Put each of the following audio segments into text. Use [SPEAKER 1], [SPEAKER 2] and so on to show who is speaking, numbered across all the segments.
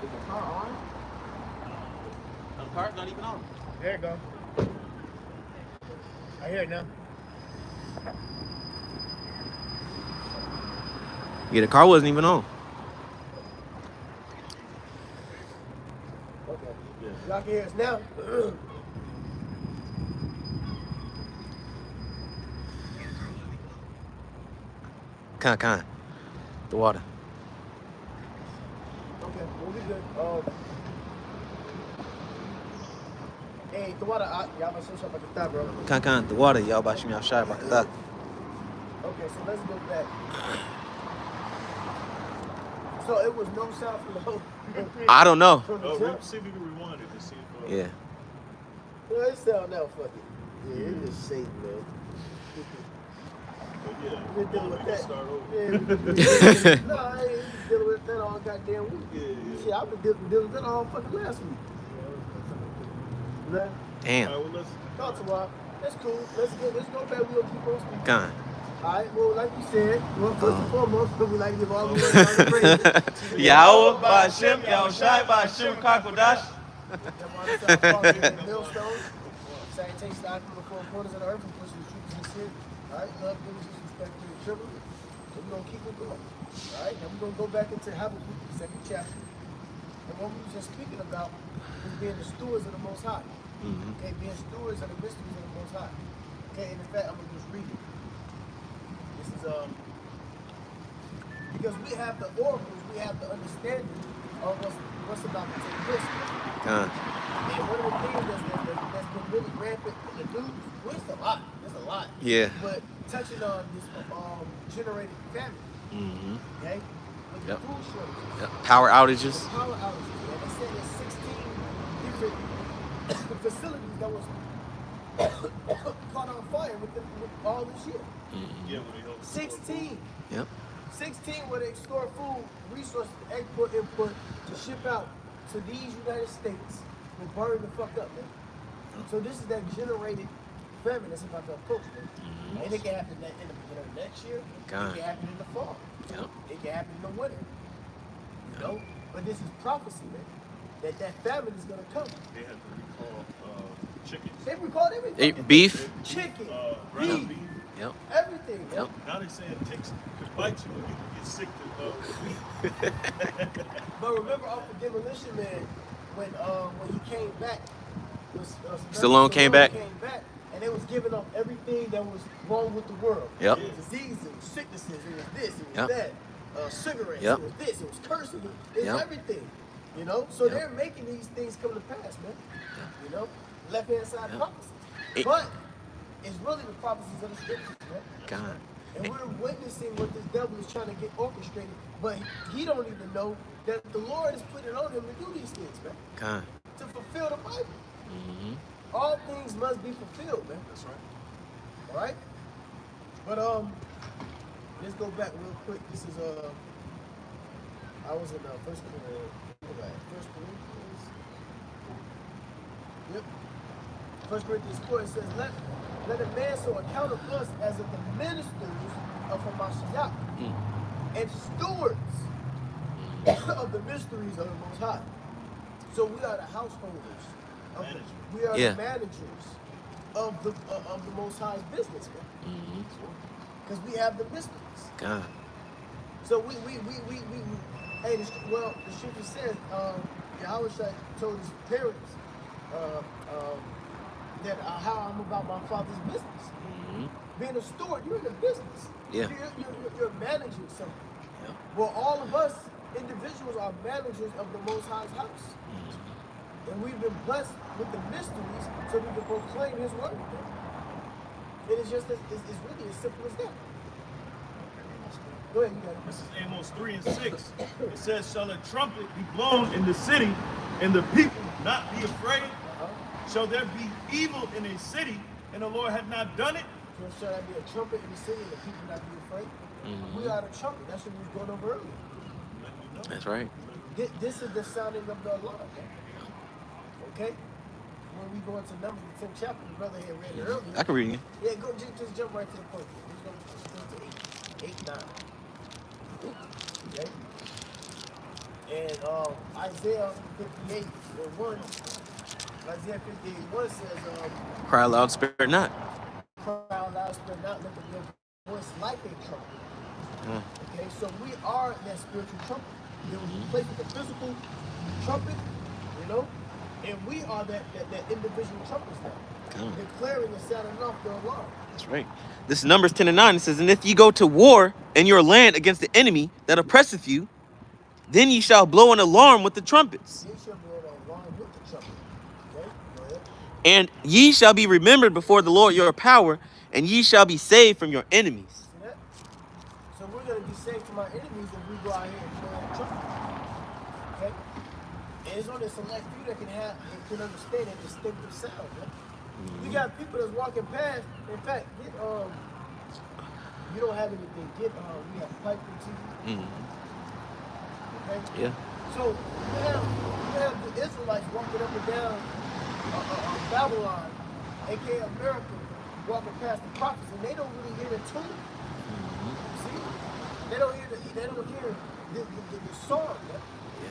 [SPEAKER 1] Is the car on?
[SPEAKER 2] The car's not even on.
[SPEAKER 1] There you go. I hear it now.
[SPEAKER 2] Yeah, the car wasn't even on.
[SPEAKER 1] Okay. Y'all can hear us now.
[SPEAKER 2] Con. The water.
[SPEAKER 1] Okay, we'll be good. Hey, the water, y'all must show up at the top, bro.
[SPEAKER 2] Con. The water. Y'all about to outside about that.
[SPEAKER 1] Okay, so let's go back. So it was no sound from the whole.
[SPEAKER 2] I don't know.
[SPEAKER 3] See if we can rewind it to see if.
[SPEAKER 2] Yeah.
[SPEAKER 1] Well, it sound out fucking. Yeah, it was safe, man.
[SPEAKER 3] Yeah,
[SPEAKER 1] We're dealing with that.
[SPEAKER 3] Start over.
[SPEAKER 1] Yeah, no, I ain't dealing with that all goddamn week.
[SPEAKER 3] Yeah.
[SPEAKER 1] Shit, I've been dealing with that all fucking last week. Man,
[SPEAKER 2] Damn.
[SPEAKER 3] All right, well, let's.
[SPEAKER 1] talk to Rob. That's cool. Let's go back. We'll keep on speaking.
[SPEAKER 2] Con.
[SPEAKER 1] Alright, well, like you said, well, first and foremost, we like to give all the praise.
[SPEAKER 2] Yahweh, Ba'Shem, Yahushai, Ba'Shem, Kakodash.
[SPEAKER 1] Millstone. Sanitation out from the four corners of the earth and pushing the truth and sin. Alright, love, diligence, respect, and tribute. So we're going to keep it going. Alright, now we're going to go back into Habakkuk, the second chapter. And what we were just speaking about was being the stewards of the Most High. Okay, being stewards of the mysteries of the Most High. Okay, and in fact, I'm going to just read it. This is, because we have the oracles, we have the understanding of what's about to take place.
[SPEAKER 2] Con.
[SPEAKER 1] And one of the things that's been really rampant in the news, well, it's a lot. There's a lot.
[SPEAKER 2] Yeah.
[SPEAKER 1] But touching on this generated famine, okay? With the food shortages.
[SPEAKER 2] Yep. Power outages.
[SPEAKER 1] The power outages. And they said there's 16 different facilities that was caught on fire with all this year.
[SPEAKER 3] Yeah, when they help.
[SPEAKER 1] 16.
[SPEAKER 2] Yep.
[SPEAKER 1] 16 where they store food, resources, export, import, to ship out to these United States will burn the fuck up, man. So this is that generated famine that's about to approach, man. And it can happen in the beginning of next year.
[SPEAKER 2] God.
[SPEAKER 1] It can happen in the fall.
[SPEAKER 2] Yep.
[SPEAKER 1] It can happen in the winter. You know? But this is prophecy, man. That famine is gonna come.
[SPEAKER 3] They had to recall chickens.
[SPEAKER 1] They recalled everything.
[SPEAKER 2] Beef.
[SPEAKER 1] Chicken,
[SPEAKER 3] Ground
[SPEAKER 1] beef,
[SPEAKER 3] beef.
[SPEAKER 2] Yep.
[SPEAKER 1] everything, man.
[SPEAKER 2] Yep.
[SPEAKER 3] Now they saying ticks could bite you and you could get sick to meat.
[SPEAKER 1] But remember off of Demolition Man, when he came back,
[SPEAKER 2] Stallone came back?
[SPEAKER 1] and they was giving up everything that was wrong with the world.
[SPEAKER 2] Yep.
[SPEAKER 1] Diseases, sicknesses, it was this, it was
[SPEAKER 2] Yep.
[SPEAKER 1] that. cigarettes.
[SPEAKER 2] Yep.
[SPEAKER 1] It was this. It was cursing. It's
[SPEAKER 2] Yep.
[SPEAKER 1] everything. You know. So
[SPEAKER 2] Yep.
[SPEAKER 1] they're making these things come to pass, man. You know, left hand side
[SPEAKER 2] Yep.
[SPEAKER 1] prophecies.
[SPEAKER 2] It-
[SPEAKER 1] But it's really the prophecies of the scriptures, man.
[SPEAKER 2] God.
[SPEAKER 1] And we're witnessing what this devil is trying to get orchestrated, but he don't even know that the Lord is putting it on him to do these things, man.
[SPEAKER 2] God.
[SPEAKER 1] To fulfill the Bible.
[SPEAKER 2] Mm-hmm.
[SPEAKER 1] All things must be fulfilled, man.
[SPEAKER 3] That's right.
[SPEAKER 1] All right. But let's go back real quick. This is I was in First Corinthians. Yep. 1 Corinthians 4, it says, let a man so account of us as of the ministers of Hamashiach and stewards of the mysteries of the Most High. So we are the householders. We are
[SPEAKER 2] Yeah.
[SPEAKER 1] the managers of the Most High's business, man.
[SPEAKER 2] Mm-hmm.
[SPEAKER 1] Because we have the mysteries.
[SPEAKER 2] God.
[SPEAKER 1] So we hey, the scripture says, Yahweh told his parents that how I'm about my father's business.
[SPEAKER 2] Mm-hmm.
[SPEAKER 1] Being a steward, you're in a business.
[SPEAKER 2] Yeah.
[SPEAKER 1] You're managing something.
[SPEAKER 2] Yeah.
[SPEAKER 1] Well, all of us individuals are managers of the Most High's house.
[SPEAKER 2] Mm-hmm.
[SPEAKER 1] And we've been blessed with the mysteries so we can proclaim his word. It is just, it's really as simple as that. Go ahead, you got it.
[SPEAKER 3] This is Amos 3 and 6. It says, shall a trumpet be blown in the city, and the people not be afraid? Shall there be evil in a city, and the Lord had not done it?
[SPEAKER 1] So shall there be a trumpet in the city and the people not be afraid?
[SPEAKER 2] Mm-hmm.
[SPEAKER 1] We are the trumpet. That's what we was going over earlier.
[SPEAKER 2] That's right.
[SPEAKER 1] This is the sounding of the alarm. Okay? When we go into Numbers, the 10th chapter, the brother here read it earlier.
[SPEAKER 2] I can read it.
[SPEAKER 1] Yeah, go just jump right to the point. Let's go to 8, 9. Okay? And Isaiah 58 and 1. Isaiah 58 and 1 says,
[SPEAKER 2] Cry aloud, spare not.
[SPEAKER 1] cry out loud, spare not, lift up your voice like a trumpet.
[SPEAKER 2] Mm.
[SPEAKER 1] Okay, so we are that spiritual trumpet. There was replaced with a physical trumpet, you know, and we are that individual trumpets now,
[SPEAKER 2] Mm.
[SPEAKER 1] declaring and sounding off the alarm.
[SPEAKER 2] That's right. This is Numbers 10 and 9. It says, and if ye go to war in your land against the enemy that oppresseth you, then ye shall blow an alarm with the trumpets.
[SPEAKER 1] They shall blow the alarm with the trumpet. Okay, go ahead.
[SPEAKER 2] And ye shall be remembered before the Lord your power, and ye shall be saved from your enemies.
[SPEAKER 1] See that? So we're going to be saved from our enemies if we go out here and blow that trumpet. Okay? And it's only a select few that can understand that distinctive sound, man. You got people that's walking past. In fact, get you don't have anything. Get we have pipe and TV. Okay.
[SPEAKER 2] Yeah.
[SPEAKER 1] So you have the Israelites walking up and down Babylon, aka America, walking past the prophets, and they don't really hear the tune. See, they don't hear the song.
[SPEAKER 2] Yeah.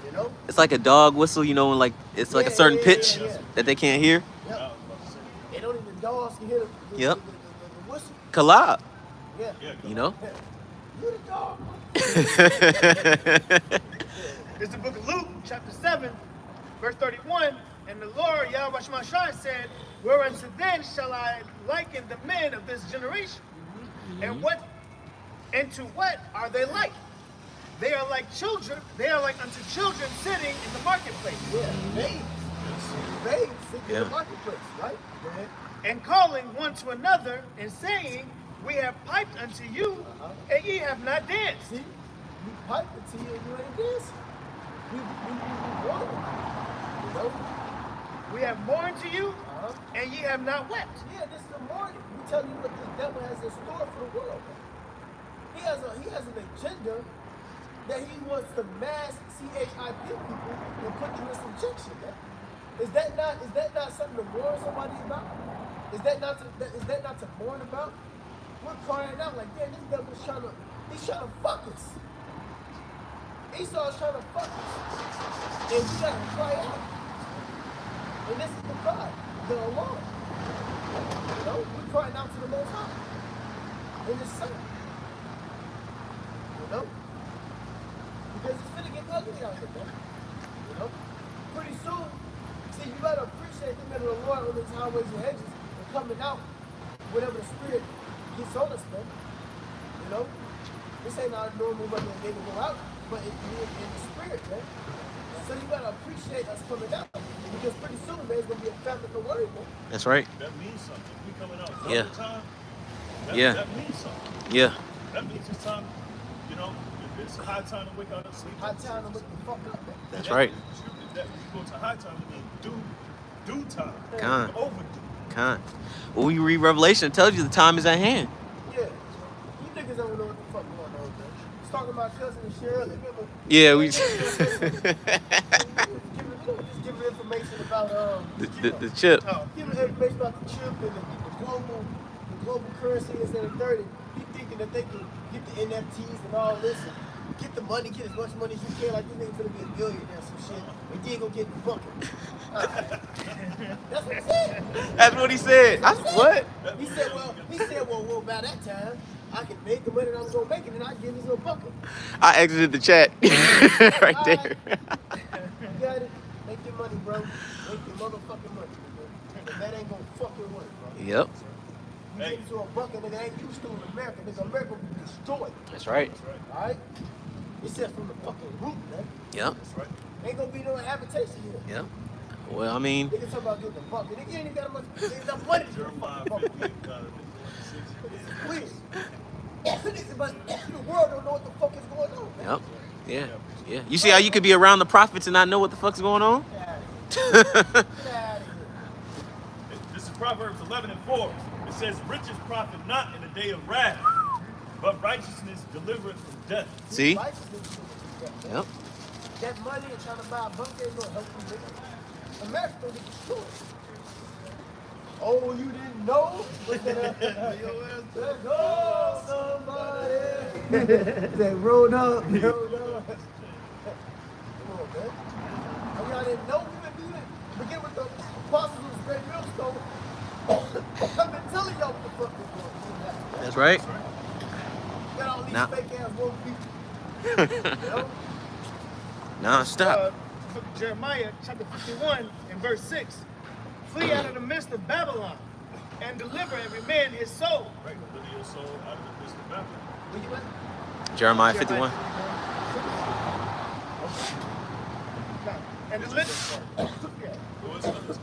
[SPEAKER 1] You know.
[SPEAKER 2] It's like a dog whistle, you know, and like it's like a certain pitch
[SPEAKER 1] yeah.
[SPEAKER 2] that they can't hear.
[SPEAKER 1] Yep. They don't even dogs can hear the
[SPEAKER 2] Yep.
[SPEAKER 1] the whistle.
[SPEAKER 2] Collab,
[SPEAKER 1] Yeah.
[SPEAKER 2] you know.
[SPEAKER 1] You the dog. It's the book of Luke, chapter 7, verse 31. And the Lord, Yahweh Shemashai, said, whereunto then shall I liken the men of this generation? And to what are they like? They are like children. They are like unto children sitting in the marketplace. Yeah, babes sitting in the marketplace, right? Go ahead. And calling one to another and saying, we have piped unto you, and ye have not danced. See, we piped unto you, and you ain't dancing. We mourned. You know? We have mourned to you, and ye have not wept. Yeah, this is the mourning. We tell you what the devil has in store for the world. He has an agenda that he wants to mass CHIP people and put you in subjection. Man. Is that not something to warn somebody about? Is that not to mourn about? We're crying out like, damn, this devil's trying to fuck us. Esau's trying to fuck us. And we gotta cry out. And this is the cry, the alarm. You know, we're crying out to the Most High. In the sun. You know? Because it's gonna get ugly out here, man. You know? Pretty soon, see, you gotta appreciate the men of the Lord on these highways and hedges and coming out whatever the Spirit gets on us, man. You know? This ain't our normal way that they can go out, but it live in the spirit, man. So you gotta appreciate us coming out. Because pretty soon there's gonna be a famine of word, man.
[SPEAKER 2] That's right.
[SPEAKER 3] That means something. We coming out
[SPEAKER 2] Yeah.
[SPEAKER 3] time.
[SPEAKER 2] Yeah.
[SPEAKER 3] That means something.
[SPEAKER 2] Yeah.
[SPEAKER 3] That means it's time, you know, it's high time to wake out and sleep.
[SPEAKER 1] High time to wake the fuck up, man.
[SPEAKER 2] That's right.
[SPEAKER 3] That we go to high time, we mean due time.
[SPEAKER 2] Con.
[SPEAKER 3] Overdue.
[SPEAKER 2] Con. Well, we read Revelation, it tells you the time is at hand.
[SPEAKER 1] Yeah. You niggas don't know what the fuck going on, man. Just talking about cousin Shirley. Remember?
[SPEAKER 2] Yeah, we.
[SPEAKER 1] Just giving information about
[SPEAKER 2] the chip.
[SPEAKER 1] Giving information about the chip and the global currency instead of 30. He thinking that they can get the NFTs and all this and get the money, get as much money as you can, like this nigga finna be a billionaire or some shit, and then go get the bucket. That's what he said.
[SPEAKER 2] That's what he said. What?
[SPEAKER 1] He said, well, by that time, I can make the money that I'm gonna make, and then I get this little bucket.
[SPEAKER 2] I exited the chat right there.
[SPEAKER 1] You got it. Make your money, bro. Make your motherfucking money, nigga. And that ain't gonna fucking work, bro.
[SPEAKER 2] Yep.
[SPEAKER 1] You get into a bucket, nigga, ain't used to in America. Nigga, America will be destroyed.
[SPEAKER 2] That's right.
[SPEAKER 1] Alright? It said from the fucking root, man.
[SPEAKER 2] Yep.
[SPEAKER 3] That's right.
[SPEAKER 1] Ain't gonna be no habitation here.
[SPEAKER 2] Yep. Well, I mean,
[SPEAKER 1] Nigga talking about getting a bucket. Nigga ain't even got enough money to get a
[SPEAKER 3] Jeremiah
[SPEAKER 1] fucking
[SPEAKER 3] 50,
[SPEAKER 1] bucket.
[SPEAKER 3] 6.
[SPEAKER 1] Please. But the world don't know what the fuck is going on, man.
[SPEAKER 2] yep. Yeah. You see how you could be around the prophets and not know what the fuck's going on?
[SPEAKER 1] Get out of here. Get out of here.
[SPEAKER 3] This is Proverbs 11:4. It says, riches profit not in the day of wrath, but righteousness delivereth from death.
[SPEAKER 2] See?
[SPEAKER 1] Righteousness is what you got, man.
[SPEAKER 2] Yep.
[SPEAKER 1] That money and trying to buy a bunker ain't gonna help you, nigga. America gonna get destroyed. Oh, you didn't know? There goes somebody. They rolled up. Come on, man. Oh, y'all didn't know we been doing it? Begin with the apostles of the great millstone. I've been telling y'all what the fuck is going on.
[SPEAKER 2] That's right.
[SPEAKER 1] Got all these
[SPEAKER 2] Nah.
[SPEAKER 1] fake ass woke people. You know?
[SPEAKER 2] Non-stop.
[SPEAKER 4] Book of Jeremiah, chapter 51, and verse 6. Flee out of the midst of Babylon, and deliver every man his soul.
[SPEAKER 3] Right? Deliver your soul out of the midst of Babylon.
[SPEAKER 1] Where you at?
[SPEAKER 2] Jeremiah 51.
[SPEAKER 4] And deliver,
[SPEAKER 3] Who is this?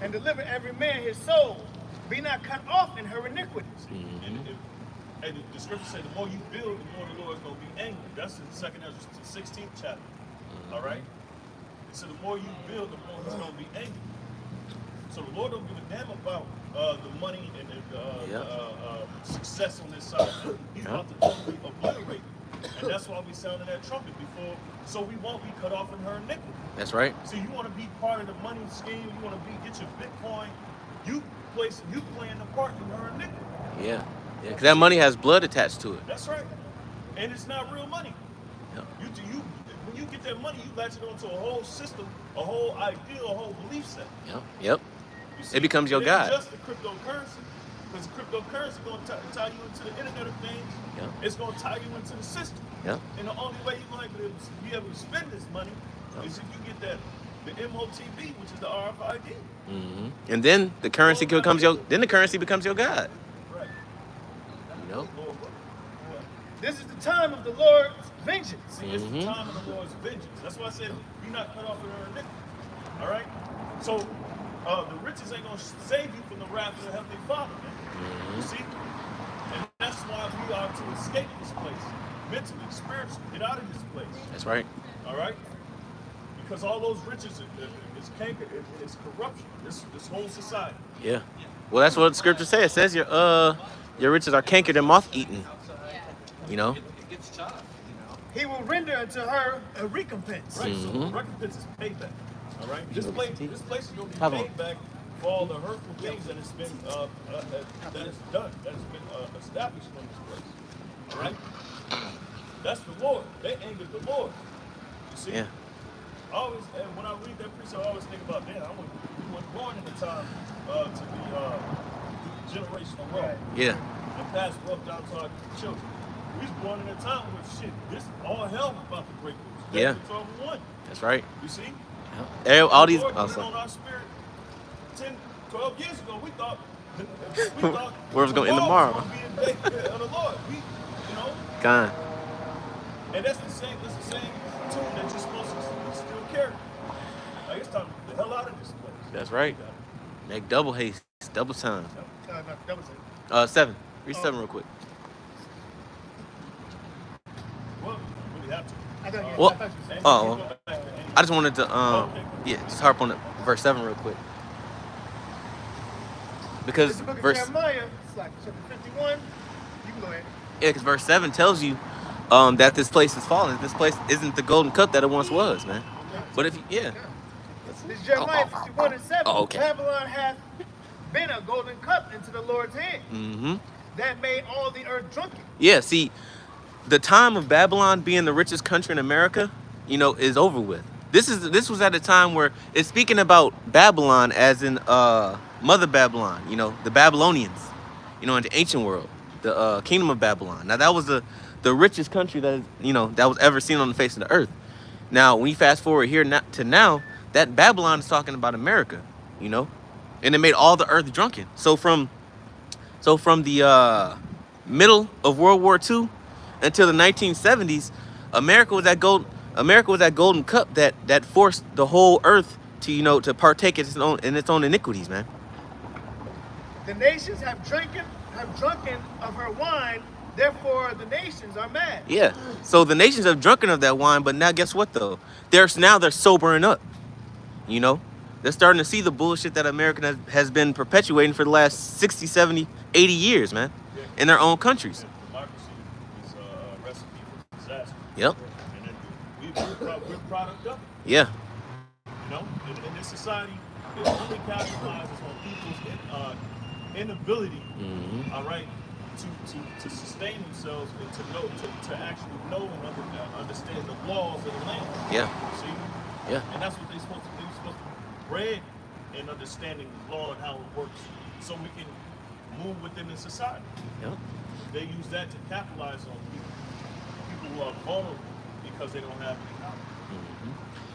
[SPEAKER 4] and deliver every man his soul. Be not cut off in her iniquities.
[SPEAKER 3] And the scripture said, the more you build, the more the Lord is going to be angry. That's in 2 Ezra 16th chapter. All right? So the more you build, the more he's going to be angry. So the Lord don't give a damn about the money and the success on this side. He's about to totally obliterate it. And that's why we sounded that trumpet before, so we won't be cut off in her iniquity.
[SPEAKER 2] That's right.
[SPEAKER 3] So you want to be part of the money scheme, you want to get your Bitcoin, you playing the part in her iniquity.
[SPEAKER 2] Yeah. Yeah. Because that money has blood attached to it.
[SPEAKER 3] That's right. And it's not real money.
[SPEAKER 2] Yep.
[SPEAKER 3] When you get that money, you latch it onto a whole system, a whole idea, a whole belief set.
[SPEAKER 2] Yep. Yep.
[SPEAKER 3] You see,
[SPEAKER 2] It becomes your
[SPEAKER 3] it
[SPEAKER 2] God.
[SPEAKER 3] ain't just the cryptocurrency, because cryptocurrency going to tie you into the Internet of Things.
[SPEAKER 2] Yep.
[SPEAKER 3] It's going to tie you into the system.
[SPEAKER 2] Yep.
[SPEAKER 3] And the only way you're going to be able to spend this money is if you get the MOTB, which is the RFID.
[SPEAKER 2] Mm-hmm. And then the currency becomes your God.
[SPEAKER 3] Right.
[SPEAKER 2] You know?
[SPEAKER 4] This is the time of the Lord's vengeance.
[SPEAKER 3] See, it's the time of the Lord's vengeance. That's why I said, you're not cut off in her iniquity. All right? So, the riches ain't going to save you from the wrath of the Heavenly Father, man. You see? And that's why we are to escape this place. Mentally, spiritually, get out of this place.
[SPEAKER 2] That's right.
[SPEAKER 3] All right? Because all those riches is canker, it's corruption. This whole society.
[SPEAKER 2] Yeah. Well, that's what the scripture says. It says your riches are cankered and moth-eaten. You know?
[SPEAKER 4] He will render unto her a recompense.
[SPEAKER 3] Right, so the recompense is payback. All right, this place is going to be paid back for all the hurtful things that has been that is done, that has been established on this place. All right, that's the Lord. They angered the Lord. You see,
[SPEAKER 2] Yeah.
[SPEAKER 3] And when I read that precept, I always think about, man, we weren't born in the time to be generational wealth.
[SPEAKER 2] Yeah.
[SPEAKER 3] And pass wealth down to our children. We was born in a time where this all hell was about to break loose.
[SPEAKER 2] Yeah.
[SPEAKER 3] 12:1.
[SPEAKER 2] That's right.
[SPEAKER 3] You see?
[SPEAKER 2] All these.
[SPEAKER 3] Lord
[SPEAKER 2] Oh,
[SPEAKER 3] put it
[SPEAKER 2] sorry.
[SPEAKER 3] on our spirit 10, 12 years ago. We thought
[SPEAKER 2] Where it was gonna end tomorrow.
[SPEAKER 3] the Lord was gonna be in the day of the Lord. We,
[SPEAKER 2] God.
[SPEAKER 3] And that's the same tune that you're supposed to still carry. Like, it's time to get the hell out of this place.
[SPEAKER 2] That's right. Make double haste, double time.
[SPEAKER 4] That was it.
[SPEAKER 2] 7. Read 7 real quick.
[SPEAKER 3] Well, you really have to.
[SPEAKER 4] I thought you
[SPEAKER 2] Well,
[SPEAKER 4] I thought you said.
[SPEAKER 2] oh,
[SPEAKER 3] Go back to any-
[SPEAKER 2] I just wanted to just harp on verse 7 real quick. Because
[SPEAKER 4] It's the book of
[SPEAKER 2] verse
[SPEAKER 4] Jeremiah, it's like chapter 51. You can go ahead.
[SPEAKER 2] Yeah, because verse 7 tells you that this place is fallen. This place isn't the golden cup that it once was, man. But if
[SPEAKER 4] This is Jeremiah 51 and 7.
[SPEAKER 2] Oh, okay.
[SPEAKER 4] Babylon hath been a golden cup into the Lord's hand
[SPEAKER 2] mm-hmm.
[SPEAKER 4] that made all the earth drunken.
[SPEAKER 2] Yeah, see, the time of Babylon being the richest country in America, is over with. This was at a time where it's speaking about Babylon as in Mother Babylon, the Babylonians, in the ancient world, the kingdom of Babylon. Now that was the richest country that was ever seen on the face of the earth. Now, when you fast forward here to now, that Babylon is talking about America, and it made all the earth drunken. So from the middle of World War II until the 1970s, America was that golden cup that forced the whole earth to partake in its own iniquities, man.
[SPEAKER 4] The nations have drunken of her wine, therefore the nations are mad.
[SPEAKER 2] Yeah. So the nations have drunken of that wine, but now guess what though? They're sobering up. They're starting to see the bullshit that America has been perpetuating for the last 60, 70, 80 years, man, in their own countries.
[SPEAKER 3] Democracy is a recipe for disaster.
[SPEAKER 2] Yep.
[SPEAKER 3] And then we're product of it.
[SPEAKER 2] Yeah.
[SPEAKER 3] In this society, it only capitalizes on people's inability, all right, to sustain themselves and to actually know and understand the laws of the land.
[SPEAKER 2] Yeah.
[SPEAKER 3] See?
[SPEAKER 2] Yeah.
[SPEAKER 3] And that's what they're supposed to do. They're supposed to be bred in understanding the law and how it works, so we can move within the society.
[SPEAKER 2] Yep.
[SPEAKER 3] They use that to capitalize on people who are vulnerable because they don't have any power.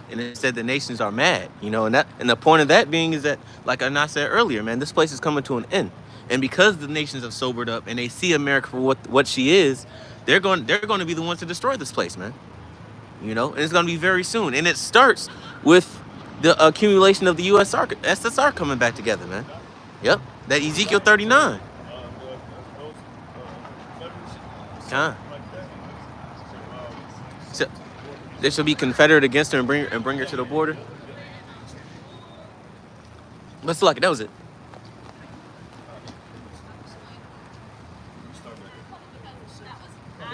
[SPEAKER 2] And it said the nations are mad, and the point of that being is that, like I said earlier, man, this place is coming to an end. And because the nations have sobered up and they see America for what she is, they're going to be the ones to destroy this place, man. And it's going to be very soon. And it starts with the accumulation of the SSR coming back together, man. Yep. That Ezekiel 39. So they shall be confederate against her and bring her to the border. Let's look. That was it.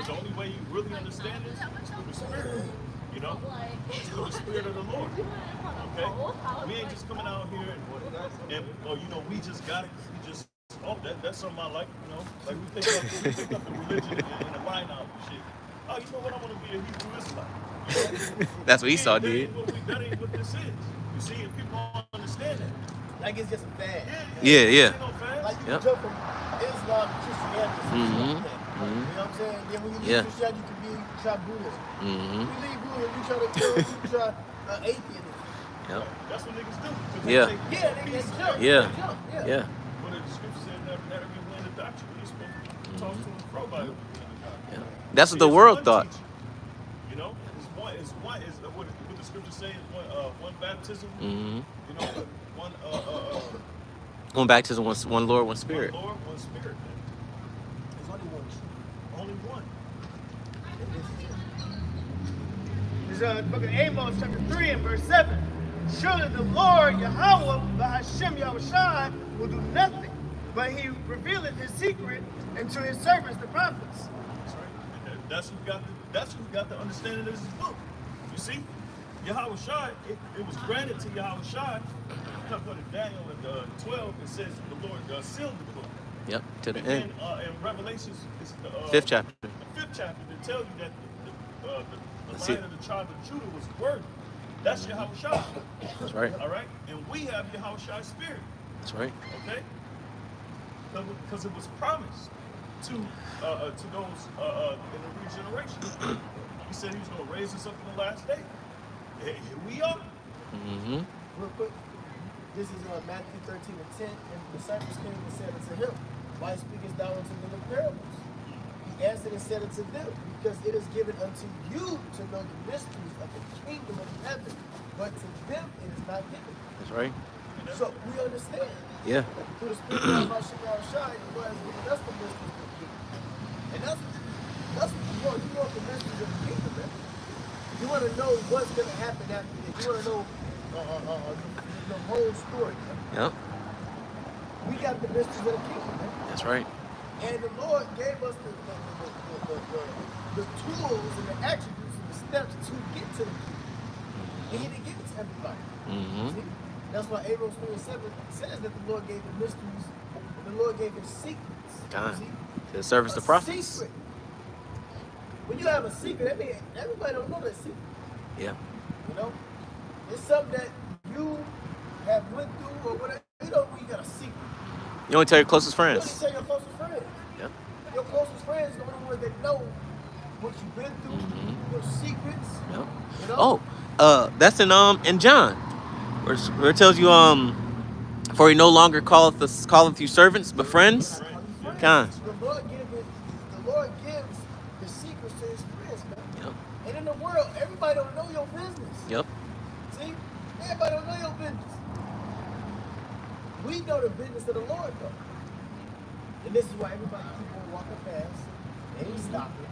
[SPEAKER 3] The only way you really understand this is through the Spirit. Through the Spirit of the Lord. Okay? We ain't just coming out here and we just got it. We just, that's something I like, Like we pick up the religion and the line out and shit. Oh, you know what? I want to be a Hebrew Israelite.
[SPEAKER 2] That's what Esau did.
[SPEAKER 3] That ain't what this is. You see, if people don't understand that.
[SPEAKER 1] Like it's just a fad.
[SPEAKER 2] Yeah.
[SPEAKER 1] Like you can jump from Islam to Christianity. You know what I'm saying? Then when you leave Christianity, you can try Buddhism. You leave Buddhism, you try atheism.
[SPEAKER 2] Yep.
[SPEAKER 3] That's what niggas do.
[SPEAKER 2] Yeah.
[SPEAKER 1] They jump.
[SPEAKER 2] Yeah.
[SPEAKER 3] But the scripture said that every wind of doctrine, you're supposed to toss to and fro by the wind of doctrine.
[SPEAKER 2] Yeah. That's what the world thought.
[SPEAKER 3] It's what the scripture say is one baptism.
[SPEAKER 2] One baptism, one Lord, one Spirit.
[SPEAKER 3] One Lord, one Spirit.
[SPEAKER 1] There's only one truth.
[SPEAKER 3] Only one.
[SPEAKER 4] This is the book of Amos, chapter 3 and verse 7. Surely the Lord Yahweh, Bahashem Yahushai, will do nothing, but he revealeth his secret unto his servants, the prophets.
[SPEAKER 3] That's right. That's who got the understanding of this book. You see, Yahushai, it was granted to Yahushai. But in Daniel 12, it says the Lord sealed the book.
[SPEAKER 2] Yep, to the
[SPEAKER 3] and
[SPEAKER 2] end.
[SPEAKER 3] Then in Revelations, it's the
[SPEAKER 2] 5th chapter.
[SPEAKER 3] The 5th chapter to tell you that the line of the tribe of Judah was worthy. That's Yahushua.
[SPEAKER 2] That's right.
[SPEAKER 3] All right? And we have Yahushua's spirit.
[SPEAKER 2] That's right.
[SPEAKER 3] Okay? Because it was promised to those in the regeneration. He said he was going to raise us up in the last day. Here we are.
[SPEAKER 2] Mm-hmm.
[SPEAKER 1] Real quick, this is Matthew 13 and 10, and the disciples came and said unto him, Why speakest thou unto them in parables? He answered and said unto them, because it is given unto you to know the mysteries of the kingdom of heaven, but to them it is not given.
[SPEAKER 2] That's right.
[SPEAKER 1] So we understand.
[SPEAKER 2] Yeah.
[SPEAKER 1] Through the Spirit of our Shine, the Lord has given us the mysteries of the kingdom. And that's what you want. You want the mysteries of the kingdom, man. You want to know what's going to happen after this. You want to know the whole story. Man.
[SPEAKER 2] Yep.
[SPEAKER 1] We got the mysteries of the kingdom, man.
[SPEAKER 2] That's right.
[SPEAKER 1] And the Lord gave us the tools and the attributes and the steps to get to the kingdom. And He didn't give it to everybody.
[SPEAKER 2] Mm-hmm.
[SPEAKER 1] See? That's why Amos 3:7 says that the Lord gave the mysteries, and the Lord gave His secrets.
[SPEAKER 2] God.
[SPEAKER 1] See?
[SPEAKER 2] To service the prophets.
[SPEAKER 1] Secret. When you have a secret, that means everybody don't know that secret.
[SPEAKER 2] Yeah.
[SPEAKER 1] You know? It's something that you have went through or whatever. You know when you got a secret.
[SPEAKER 2] You only tell your closest
[SPEAKER 1] You only
[SPEAKER 2] friends.
[SPEAKER 1] tell your closest friends.
[SPEAKER 2] Yep.
[SPEAKER 1] Your closest friends are the only ones that know what you've been through, your secrets.
[SPEAKER 2] Yep.
[SPEAKER 1] You know?
[SPEAKER 2] That's in John, where it tells you for He no longer calleth you servants but friends. Con.
[SPEAKER 1] The Lord gives the secrets to His friends, man.
[SPEAKER 2] Yep.
[SPEAKER 1] And in the world, everybody don't know your business.
[SPEAKER 2] Yep.
[SPEAKER 1] See? Everybody don't know your business. We know the business of the Lord, though. And this is why everybody keep on walking fast. They ain't stopping.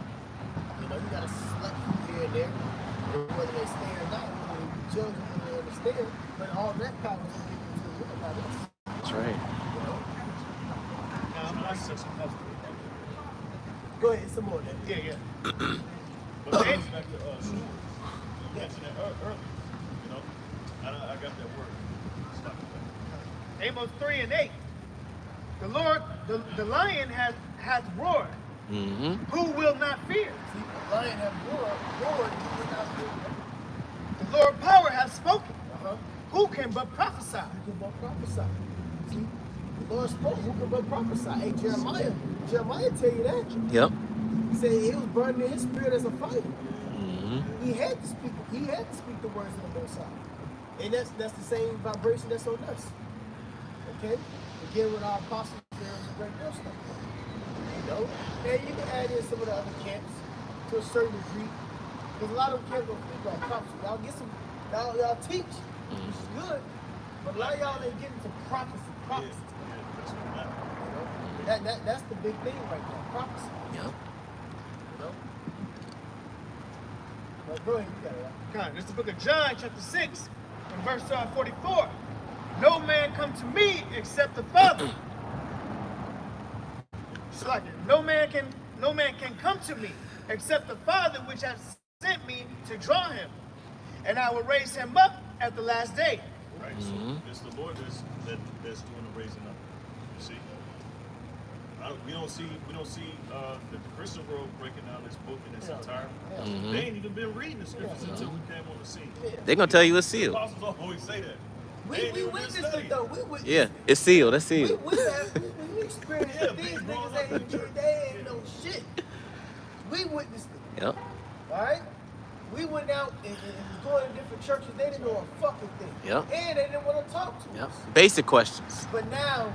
[SPEAKER 1] You know, you gotta slap here and there. Whether they stay or not, whether they judge or whether they understand. But all that power is given to the Lord by us.
[SPEAKER 2] That's right.
[SPEAKER 1] You know?
[SPEAKER 4] Now, I'm not such a husband.
[SPEAKER 1] Go ahead, some more then.
[SPEAKER 4] Yeah.
[SPEAKER 3] But going back to Stewart, you mentioned that earlier. You know, I got that word. Stop it.
[SPEAKER 4] Amos 3:8. The Lord, the lion hath roared.
[SPEAKER 2] Mm-hmm.
[SPEAKER 4] Who will not fear?
[SPEAKER 1] See, the lion have roared, you will not fear.
[SPEAKER 4] The Lord power hath spoken.
[SPEAKER 1] Uh-huh.
[SPEAKER 4] Who can but prophesy?
[SPEAKER 1] Who can but prophesy? See, the Lord spoke, who can but prophesy? Hey, Jeremiah tell you that.
[SPEAKER 2] Yep.
[SPEAKER 1] He said it was burning in his spirit as a fire.
[SPEAKER 2] Mm-hmm.
[SPEAKER 1] He had to speak the words of the Most High. And that's the same vibration that's on us. Okay? Again, with our apostles, there was a great deal of stuff. You know? And you can add in some of the other camps to a certain degree. Because a lot of them camps don't speak about prophecy. Y'all get some, y'all teach, which is good. But a lot of y'all ain't getting to prophecy. You know? That's the big thing right now, prophecy.
[SPEAKER 2] Yep.
[SPEAKER 1] You know? But go ahead, you got it.
[SPEAKER 4] Come on, this is the book of John, chapter 6, and verse 44. No man come to me except the Father. It's like it. No man can come to me except the Father which hath sent me to draw him, and I will raise him up at the last day.
[SPEAKER 3] Right. So it's the Lord that's doing the raising up. You see, we don't see the Christian world breaking down this book in its entirety.
[SPEAKER 2] Mm-hmm.
[SPEAKER 3] They ain't even been reading the scriptures until we came on the scene.
[SPEAKER 2] They're gonna tell you it's
[SPEAKER 3] The
[SPEAKER 2] sealed.
[SPEAKER 3] apostles always say that.
[SPEAKER 1] We witnessed it though. We witnessed
[SPEAKER 2] Yeah,
[SPEAKER 1] it.
[SPEAKER 2] it's sealed. That's sealed.
[SPEAKER 1] We experienced
[SPEAKER 3] Yeah,
[SPEAKER 1] it. These
[SPEAKER 3] big grown
[SPEAKER 1] niggas
[SPEAKER 3] up.
[SPEAKER 1] ain't no shit. We witnessed it.
[SPEAKER 2] Yep.
[SPEAKER 1] Alright? We went out and was going to different churches. They didn't know a fucking thing.
[SPEAKER 2] Yep.
[SPEAKER 1] And they didn't want to talk to
[SPEAKER 2] Yep.
[SPEAKER 1] us.
[SPEAKER 2] Basic questions.
[SPEAKER 1] But now,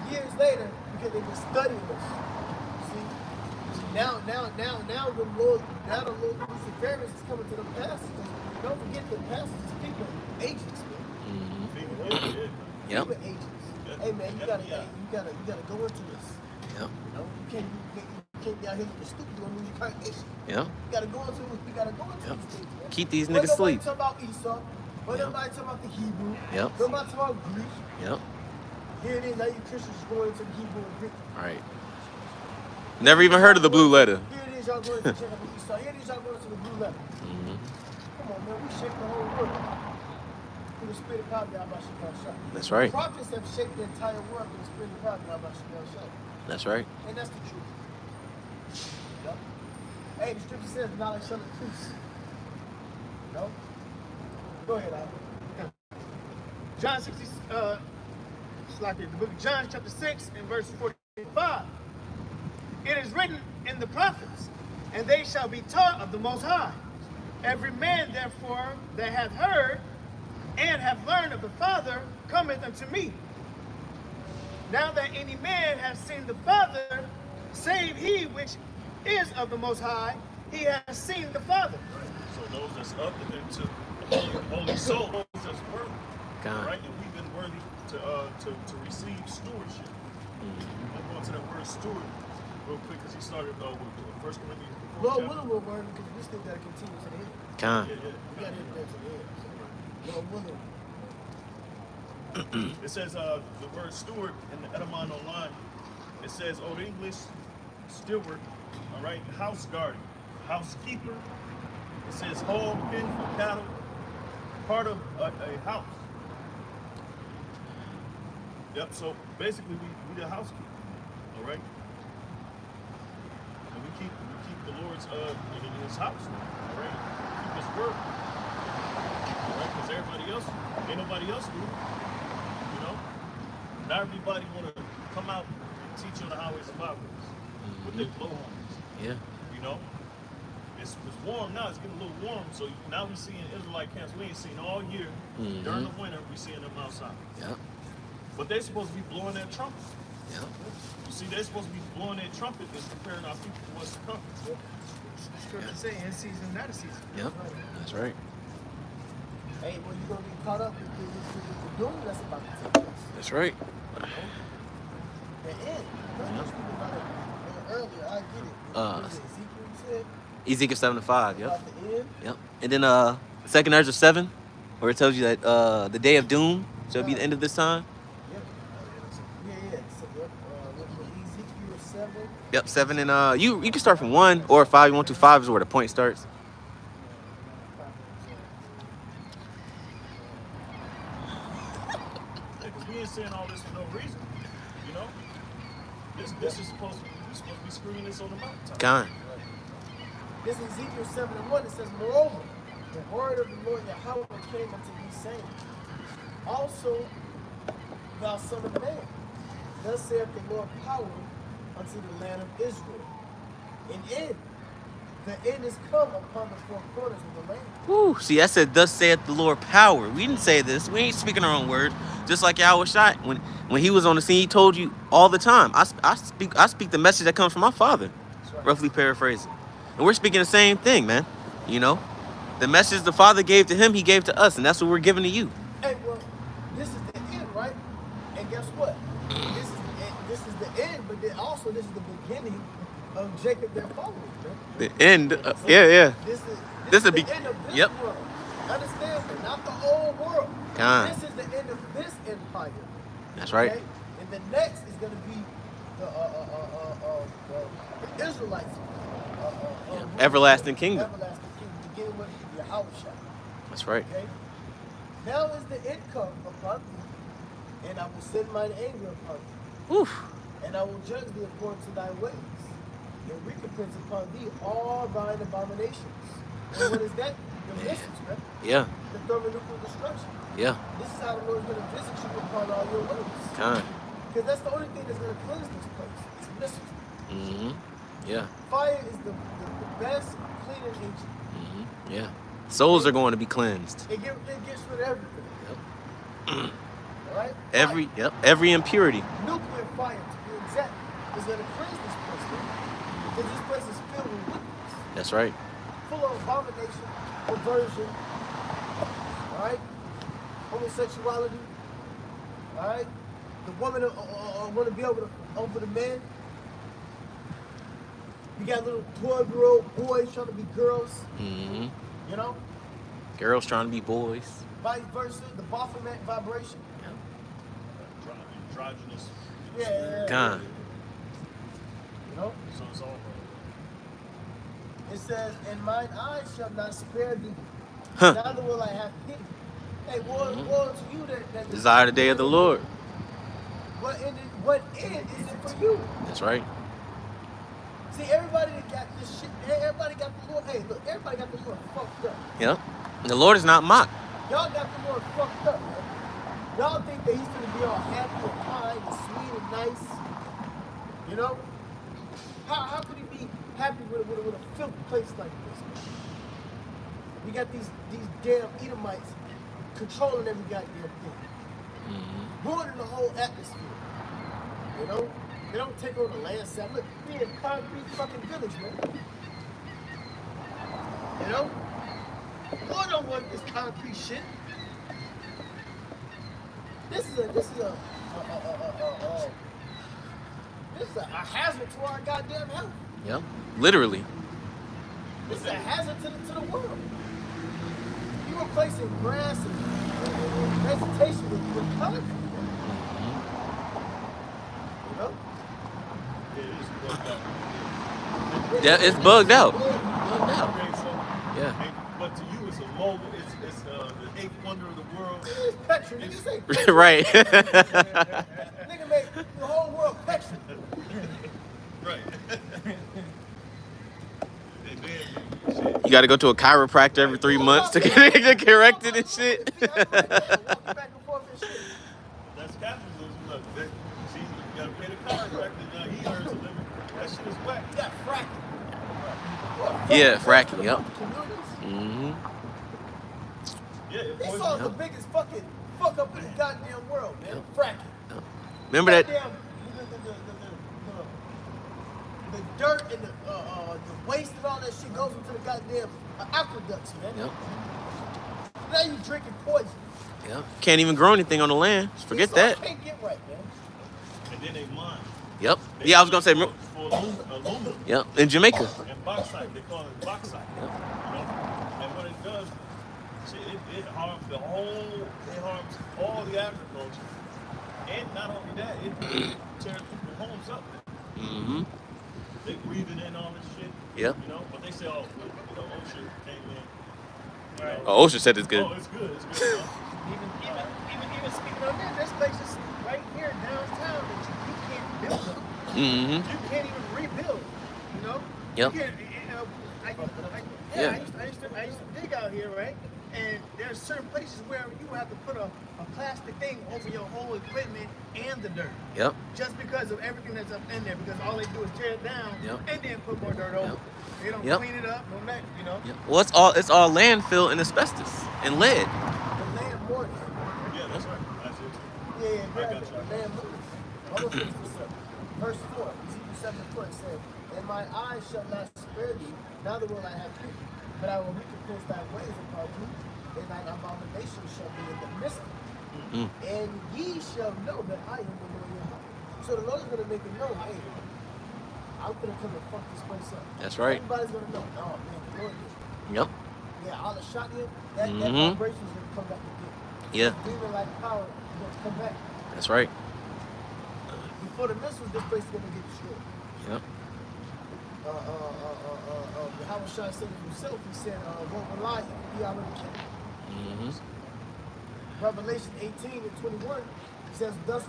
[SPEAKER 1] years later, because they've been studying us. See? Now the Lord Luciferians is coming to the pastors. Don't forget the pastors is people agents, man.
[SPEAKER 2] Mm-hmm. Yep.
[SPEAKER 1] People agents. Hey man, you gotta go into this.
[SPEAKER 2] Yep.
[SPEAKER 1] You know, you can't be out here looking stupid doing lose your congregation.
[SPEAKER 2] Yep.
[SPEAKER 1] You gotta go into these things, man.
[SPEAKER 2] Keep these
[SPEAKER 1] But
[SPEAKER 2] niggas sleep.
[SPEAKER 1] nobody talk about Esau. But
[SPEAKER 2] Yep.
[SPEAKER 1] nobody talk about the Hebrew.
[SPEAKER 2] Yep.
[SPEAKER 1] Nobody talk about Greek.
[SPEAKER 2] Yep.
[SPEAKER 1] Here it is, now you Christians going into the Hebrew and Greek.
[SPEAKER 2] All right. Never even heard of the blue letter.
[SPEAKER 1] Here it is, y'all going to check out Esau. Here it is, y'all going to the blue letter.
[SPEAKER 2] Mm-hmm.
[SPEAKER 1] Come on, man, we shake the whole world. Through the spirit of power, Yahweh Shah.
[SPEAKER 2] That's right.
[SPEAKER 1] Prophets have shaped the entire world through the spirit of power, Yahweh Shah.
[SPEAKER 2] That's right.
[SPEAKER 1] And that's the truth. You know? Hey, the scripture says knowledge shall increase. You know? Go ahead, Al.
[SPEAKER 4] John 60, it's like the book of John, chapter 6, and verse 45. It is written in the prophets, and they shall be taught of the Most High. Every man, therefore, that hath heard and hath learned of the Father cometh unto me. Now that any man hath seen the Father, save he which is of the Most High, he has seen the Father.
[SPEAKER 3] So those that's up and into the holy soul, those that's worthy,
[SPEAKER 2] God.
[SPEAKER 3] right? And we've been worthy to receive stewardship. I'm going to that word steward real quick because he started with 1 Corinthians.
[SPEAKER 1] Lord willing, we're worthy because we still got to continue to the end.
[SPEAKER 2] God.
[SPEAKER 3] Yeah,
[SPEAKER 1] We got to hit that to the end. So, Lord willing.
[SPEAKER 3] It says the word steward in the Edamon online. It says Old English steward, all right, house guardian, housekeeper. It says hog, pen for cattle, part of a house. Yep. So basically, we the housekeeper, all right, and we keep the Lord's in His house, all right. Keep His word, all right, because everybody else, ain't nobody else do. You know, not everybody want to come out and teach you on the highways and byways with their blowhorns.
[SPEAKER 2] Yeah.
[SPEAKER 3] You know, it's warm now. It's getting a little warm. So now we seeing Israelite camps we ain't seen all year. During the winter, we seeing them outside.
[SPEAKER 2] Yeah.
[SPEAKER 3] But they're supposed to be blowing that trumpet.
[SPEAKER 2] Yeah.
[SPEAKER 3] You see, they're supposed to be blowing that trumpet and preparing our people for what's to come.
[SPEAKER 4] Scripture say in season, not a season.
[SPEAKER 2] Yep. That's right.
[SPEAKER 1] Hey, well, you're going to get caught up with the doom that's about to take place.
[SPEAKER 2] That's right.
[SPEAKER 1] The end. You speaking about it earlier. I get it. What is it, Ezekiel, you said?
[SPEAKER 2] Ezekiel 7:5. Yep.
[SPEAKER 1] About the end?
[SPEAKER 2] Yep. And then 2 Ezra 7, where it tells you that the day of doom shall be the end of this time.
[SPEAKER 1] Yep. Yeah. So, yep. Ezekiel 7.
[SPEAKER 2] Yep. 7 and you can start from 1 or 5. You want to 5 is where the point starts.
[SPEAKER 3] Because we ain't saying all this for no reason. You know, this is supposed to be screaming this on the mountaintop.
[SPEAKER 2] God.
[SPEAKER 1] This is Ezekiel 7:1. It says, moreover, the word of the Lord Yahweh came unto me, saying, also, thou son of man, thus saith the Lord power unto the land of Israel. The end is come upon the four corners of the land.
[SPEAKER 2] Woo. See, I said, thus saith the Lord power. We didn't say this. We ain't speaking our own words. Just like Yahweh Shai, when he was on the scene, he told you all the time. I speak the message that comes from my Father.
[SPEAKER 1] Right.
[SPEAKER 2] Roughly paraphrasing. And we're speaking the same thing, man. You know? The message the Father gave to him, he gave to us. And that's what we're giving to you.
[SPEAKER 1] Hey, well, this is the end, right? And guess what? This is the end, but then also this is the beginning of Jacob their followers, man.
[SPEAKER 2] The end. Yeah.
[SPEAKER 1] This
[SPEAKER 2] This
[SPEAKER 1] is
[SPEAKER 2] would
[SPEAKER 1] the
[SPEAKER 2] be-
[SPEAKER 1] end of this
[SPEAKER 2] yep.
[SPEAKER 1] world. Understand that? Not the old world.
[SPEAKER 2] God.
[SPEAKER 1] This is the end of this empire.
[SPEAKER 2] That's right.
[SPEAKER 1] Okay? And the next is going to be the Israelites.
[SPEAKER 2] Everlasting kingdom.
[SPEAKER 1] Everlasting kingdom. Beginning with Yahweh Shai.
[SPEAKER 2] That's right.
[SPEAKER 1] Okay? Now is the end come upon thee, and I will send mine anger upon thee,
[SPEAKER 2] Oof.
[SPEAKER 1] and I will judge thee according to thy ways, and recompense upon thee all thine abominations. And what is that? The missiles, man.
[SPEAKER 2] Yeah.
[SPEAKER 1] The thermonuclear destruction.
[SPEAKER 2] Yeah.
[SPEAKER 1] This is how the Lord is going to visit you upon all your ways.
[SPEAKER 2] Time.
[SPEAKER 1] Because that's the only thing that's going to cleanse this place. It's missiles.
[SPEAKER 2] Yeah.
[SPEAKER 1] Fire is the best cleaning agent.
[SPEAKER 2] Yeah. Souls are going to be cleansed.
[SPEAKER 1] It gets rid of everything.
[SPEAKER 2] Yep.
[SPEAKER 1] All right?
[SPEAKER 2] Every impurity.
[SPEAKER 1] Nuclear fire, to be exact, is going to cleanse this place, man. Because this place is filled with wickedness,
[SPEAKER 2] That's right.
[SPEAKER 1] full of abomination, perversion, all right? Homosexuality, all right? The woman want to be over the man. You got little 12-year-old boys trying to be girls, you know?
[SPEAKER 2] Girls trying to be boys.
[SPEAKER 1] Vice versa, the Baphomet vibration.
[SPEAKER 3] Androgynous.
[SPEAKER 1] Yeah.
[SPEAKER 2] God.
[SPEAKER 1] You know?
[SPEAKER 3] So it's all
[SPEAKER 1] It says, and mine eyes shall not spare thee,
[SPEAKER 2] Huh.
[SPEAKER 1] neither will I have pity. Hey, woe to you that
[SPEAKER 2] Desire the day of the Lord.
[SPEAKER 1] What end is it for you?
[SPEAKER 2] That's right.
[SPEAKER 1] See, everybody that got this shit, everybody got the Lord. Hey, look, everybody got the Lord fucked up.
[SPEAKER 2] Yep. The Lord is not mocked.
[SPEAKER 1] Y'all got the Lord fucked up, man. Y'all think that he's gonna be all happy and kind and sweet and nice. You know? How could he be happy with a filthy place like this, man? You got these damn Edomites controlling every goddamn thing. Ruining the whole atmosphere. You know? They don't take over the land. Say, look, we in a concrete fucking village, man. You know? Lord don't want this concrete shit. This is a hazard to our goddamn health.
[SPEAKER 2] Yep. Literally.
[SPEAKER 1] This is a hazard to the world. You replacing grass and vegetation with concrete. You know?
[SPEAKER 3] Yeah,
[SPEAKER 2] Yeah, it's bugged out.
[SPEAKER 3] Okay, so,
[SPEAKER 2] Yeah.
[SPEAKER 3] but to you, it's a logo. It's the eighth wonder of the world.
[SPEAKER 1] It's petrol. Nigga say petrol.
[SPEAKER 2] Right.
[SPEAKER 1] Nigga make the whole world petrol.
[SPEAKER 3] Right.
[SPEAKER 2] You got to go to a chiropractor every 3 months to get corrected and shit.
[SPEAKER 1] Walking back and forth and shit.
[SPEAKER 3] That's capitalism. Look, see, you gotta pay the chiropractor. Now he earns a living. That shit is whack.
[SPEAKER 1] Yeah, fracking.
[SPEAKER 2] Yeah, fracking, yep.
[SPEAKER 1] Communities.
[SPEAKER 3] Yeah, it
[SPEAKER 1] They
[SPEAKER 3] poisons-
[SPEAKER 1] saw the biggest fucking fuck up in the goddamn world, man. Fracking.
[SPEAKER 2] Remember that?
[SPEAKER 1] Goddamn, the dirt and the waste and all that shit goes into the goddamn aqueducts, man.
[SPEAKER 2] Yep.
[SPEAKER 1] Now you drinking poison.
[SPEAKER 2] Yep. Can't even grow anything on the land. Just forget
[SPEAKER 1] These all
[SPEAKER 2] that.
[SPEAKER 1] can't get right, man.
[SPEAKER 3] and then they mine.
[SPEAKER 2] Yep. Yeah, I was gonna say.
[SPEAKER 3] For aluminum.
[SPEAKER 2] Yep. In Jamaica.
[SPEAKER 3] And bauxite, they call it bauxite. You know? And what it does, shit, it harms the whole, it harms all the agriculture. And not only that, it tears people's homes up.
[SPEAKER 2] Mm-hmm.
[SPEAKER 3] They breathing in all this shit.
[SPEAKER 2] Yep.
[SPEAKER 3] You know, but they say, oh, you know, OSHA came in. You know,
[SPEAKER 2] Oh, OSHA said it's good.
[SPEAKER 3] Oh, it's good. It's good. You know?
[SPEAKER 1] Even speaking of that, there's places right here downtown that you can't build on.
[SPEAKER 2] Mm-hmm.
[SPEAKER 1] You can't even rebuild, you know?
[SPEAKER 2] Yep.
[SPEAKER 1] You can't, I used to dig out here, right? And there's certain places where you have to put a plastic thing over your whole equipment and the dirt.
[SPEAKER 2] Yep.
[SPEAKER 1] Just because of everything that's up in there, because all they do is tear it down
[SPEAKER 2] Yep.
[SPEAKER 1] and then put more dirt over.
[SPEAKER 2] Yep.
[SPEAKER 1] They don't
[SPEAKER 2] Yep.
[SPEAKER 1] clean it up, no that, you know?
[SPEAKER 2] Yep. Well, it's all landfill and asbestos and lead.
[SPEAKER 1] The land mortar.
[SPEAKER 3] Yeah, that's right. That's it.
[SPEAKER 1] Yeah,
[SPEAKER 3] I got you.
[SPEAKER 1] land mortar. I'm gonna finish this up. Verse 4, Ezekiel 7:4 said, and my eyes shall not spare thee, neither will I have pity, but I will recompense thy ways upon thee, and thine abomination shall be in the midst of thee. And ye shall know that I am the Lord your God. So the Lord is going to make it known, hey, I'm going to come and fuck this place up.
[SPEAKER 2] That's right.
[SPEAKER 1] Everybody's going to know, oh man, the Lord did.
[SPEAKER 2] Yep.
[SPEAKER 1] Yeah, all the shot in, that vibration is going to come back again.
[SPEAKER 2] Yeah.
[SPEAKER 1] Demon like power is going to come back.
[SPEAKER 2] That's right.
[SPEAKER 1] Before the missiles, this place is going to get destroyed.
[SPEAKER 2] Yep.
[SPEAKER 1] Howard Shah said it himself, he said, won't rely, he already killed.
[SPEAKER 2] Mm-hmm.
[SPEAKER 1] Revelation 18 and 21 says, thus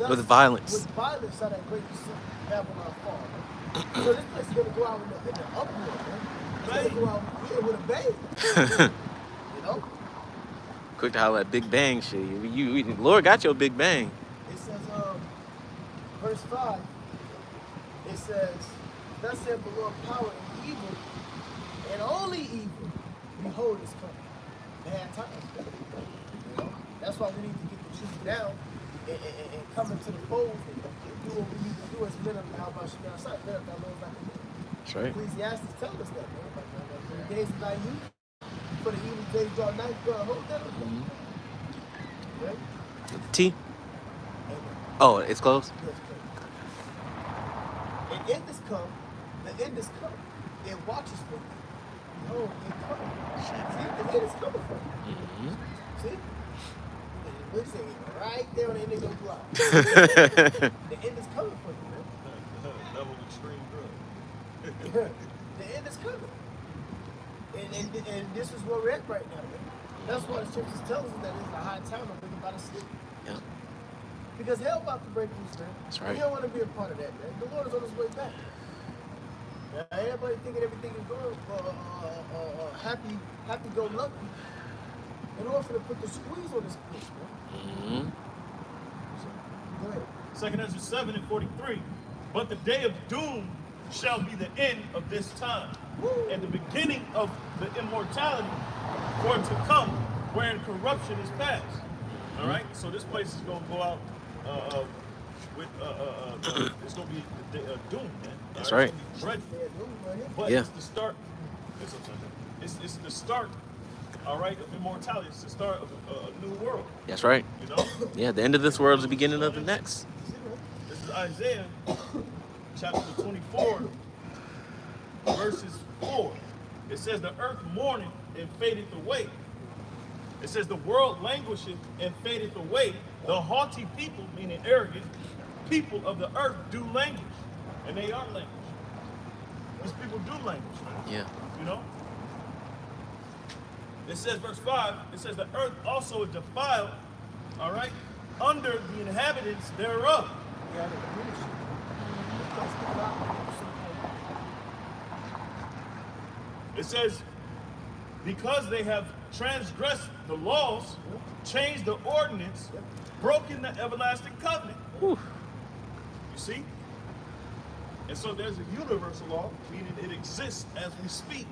[SPEAKER 2] With violence.
[SPEAKER 1] With violence shall that great city Babylon fall. So this place is going to go out in the uproar, man. It's going to go out here with a bang. You know?
[SPEAKER 2] Quick to holler at Big Bang shit. Lord got your Big Bang.
[SPEAKER 1] It says, verse 5, it says, thus saith the Lord power and evil, and only evil, behold is coming. Bad times. You know? That's why we need to get the truth down and come into the fold and do what we need to do as men of the Alba Shemel Side. Men of the Lord like a man.
[SPEAKER 2] That's right.
[SPEAKER 1] Ecclesiastes tells us that, man. For the days of thy youth, for the evil days draw nigh, you gotta hold that. Right?
[SPEAKER 2] T.
[SPEAKER 1] Amen.
[SPEAKER 2] Oh, it's closed?
[SPEAKER 1] Yes, correct. And end is come, the end is come. It watches for you. Behold, it comes. See, the end is coming for you.
[SPEAKER 2] Mm-hmm.
[SPEAKER 1] See? We're saying right there on the end of your block. The end is coming for you, man.
[SPEAKER 3] Level extreme drug.
[SPEAKER 1] The end is coming. And this is where we're at right now, man. That's why the scriptures tell us that it's a high time to bring about a sleep.
[SPEAKER 2] Yeah.
[SPEAKER 1] Because hell about to break loose, man.
[SPEAKER 2] That's right.
[SPEAKER 1] You don't want to be a part of that, man. The Lord is on his way back. Everybody thinking everything is going happy go lucky. In order for to put the squeeze on this bitch, man.
[SPEAKER 2] Mm-hmm.
[SPEAKER 1] Go ahead.
[SPEAKER 3] 2 Ezra 7 and 43. But the day of doom shall be the end of this time, and the beginning of the immortality for it to come, wherein corruption is past. All right? So this place is going to go out with it's gonna be doom, man.
[SPEAKER 2] That's
[SPEAKER 3] All
[SPEAKER 2] right.
[SPEAKER 3] It's gonna be dreadful.
[SPEAKER 1] Yeah, dude, right here.
[SPEAKER 3] But
[SPEAKER 2] Yeah.
[SPEAKER 3] it's the start. It's, what I'm saying. It's the start. All right, of immortality. It's the start of a new world.
[SPEAKER 2] That's right.
[SPEAKER 3] You know.
[SPEAKER 2] Yeah, the end of this world is the beginning of the next.
[SPEAKER 3] This is Isaiah chapter 24, verses 4. It says, the earth mourneth and fadeth away. It says, the world languisheth and fadeth away. The haughty people, meaning arrogant, people of the earth do languish. And they are language. These people do language, man.
[SPEAKER 2] Yeah.
[SPEAKER 3] You know? It says, verse 5, it says, the earth also is defiled, all right, under the inhabitants thereof.
[SPEAKER 1] Yeah, the leadership. Because the God-
[SPEAKER 3] It says, because they have transgressed the laws, changed the ordinance, broken the everlasting covenant.
[SPEAKER 2] Whew.
[SPEAKER 3] You see? And so there's a universal law, meaning it exists as we speak.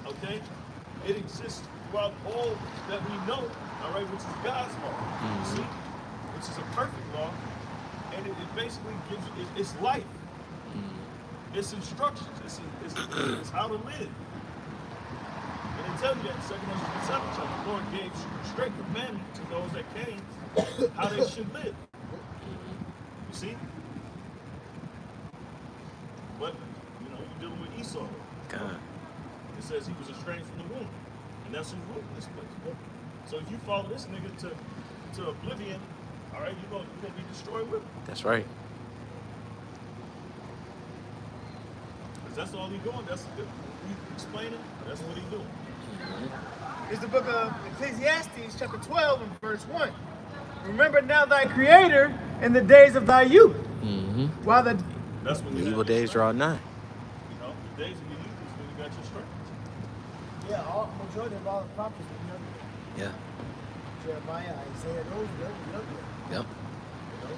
[SPEAKER 3] Okay? It exists throughout all that we know, all right, which is God's law. You see? Which is a perfect law. And it basically gives you, it's life. It's instructions. It's how to live. And it tells you that in 2 Corinthians 7 chapter, the Lord gave straight commandment to those that came how they should live. You see? But, you know, you're dealing with Esau.
[SPEAKER 2] God.
[SPEAKER 3] It says he was estranged from the womb. And that's who's ruling this place. So if you follow this nigga to oblivion, all right, you're gonna be destroyed with him.
[SPEAKER 2] That's right.
[SPEAKER 3] Because that's all he's doing. That's we explaining. That's what he's doing.
[SPEAKER 4] It's the book of Ecclesiastes, chapter 12, and verse 1. Remember now thy creator in the days of thy youth,
[SPEAKER 2] Mm-hmm.
[SPEAKER 4] while the
[SPEAKER 3] That's when
[SPEAKER 2] The
[SPEAKER 3] you
[SPEAKER 2] evil
[SPEAKER 3] have your
[SPEAKER 2] days draw nigh.
[SPEAKER 3] strength. You know, the days of your youth is when you got your strength.
[SPEAKER 1] Yeah, all majority of all the prophets were younger.
[SPEAKER 2] Yeah.
[SPEAKER 1] Jeremiah, Isaiah, those were younger.
[SPEAKER 2] Yep.
[SPEAKER 1] You know?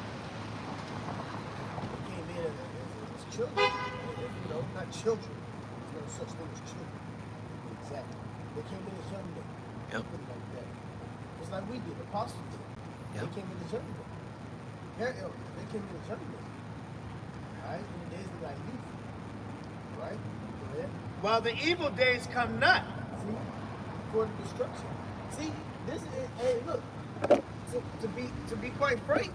[SPEAKER 1] They came in as children. You know, not children. There's no such thing as children. Exactly. They came in as young men.
[SPEAKER 2] Yep.
[SPEAKER 1] Put it like that. Just like we did, the apostles did.
[SPEAKER 2] Yep.
[SPEAKER 1] They came in as young men. Their elders, they came in as young men. Right? In the days of thy youth. Right? Go ahead.
[SPEAKER 4] while the evil days come not.
[SPEAKER 1] See? For the destruction. See, this is, hey, look, to be quite frank,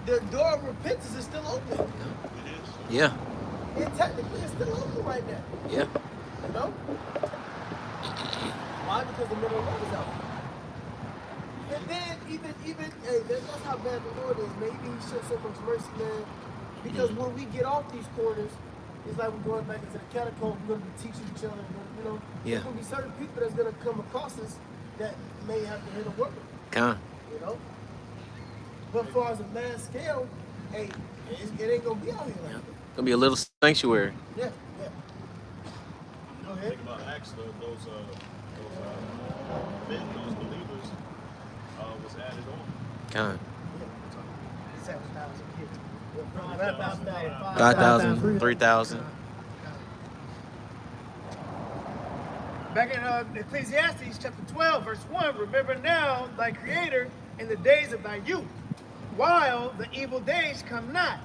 [SPEAKER 1] the door of repentance is still open.
[SPEAKER 3] It is.
[SPEAKER 2] Yeah.
[SPEAKER 1] And technically it's still open right now.
[SPEAKER 2] Yeah.
[SPEAKER 1] You know? Why? Because the middle of the road is out. And then even hey, that's how bad the Lord is, man. Even he shows so much mercy, man. Because when we get off these corners, it's like we're going back into the catacombs, we're gonna be teaching each other, you know.
[SPEAKER 2] Yeah.
[SPEAKER 1] There's gonna be certain people that's gonna come across us that may have to hit a word,
[SPEAKER 2] Con.
[SPEAKER 1] you know. But as far as a mass scale, hey, it ain't gonna be out here like
[SPEAKER 2] Yeah.
[SPEAKER 1] that.
[SPEAKER 2] Gonna be a little sanctuary.
[SPEAKER 1] Yeah, yeah. Go ahead.
[SPEAKER 3] Think about Acts, those men, those believers, was added on.
[SPEAKER 2] Con.
[SPEAKER 1] 7,000 kids.
[SPEAKER 2] 5,000, 3,000.
[SPEAKER 4] Back in Ecclesiastes chapter 12, verse 1, remember now thy creator in the days of thy youth, while the evil days come not,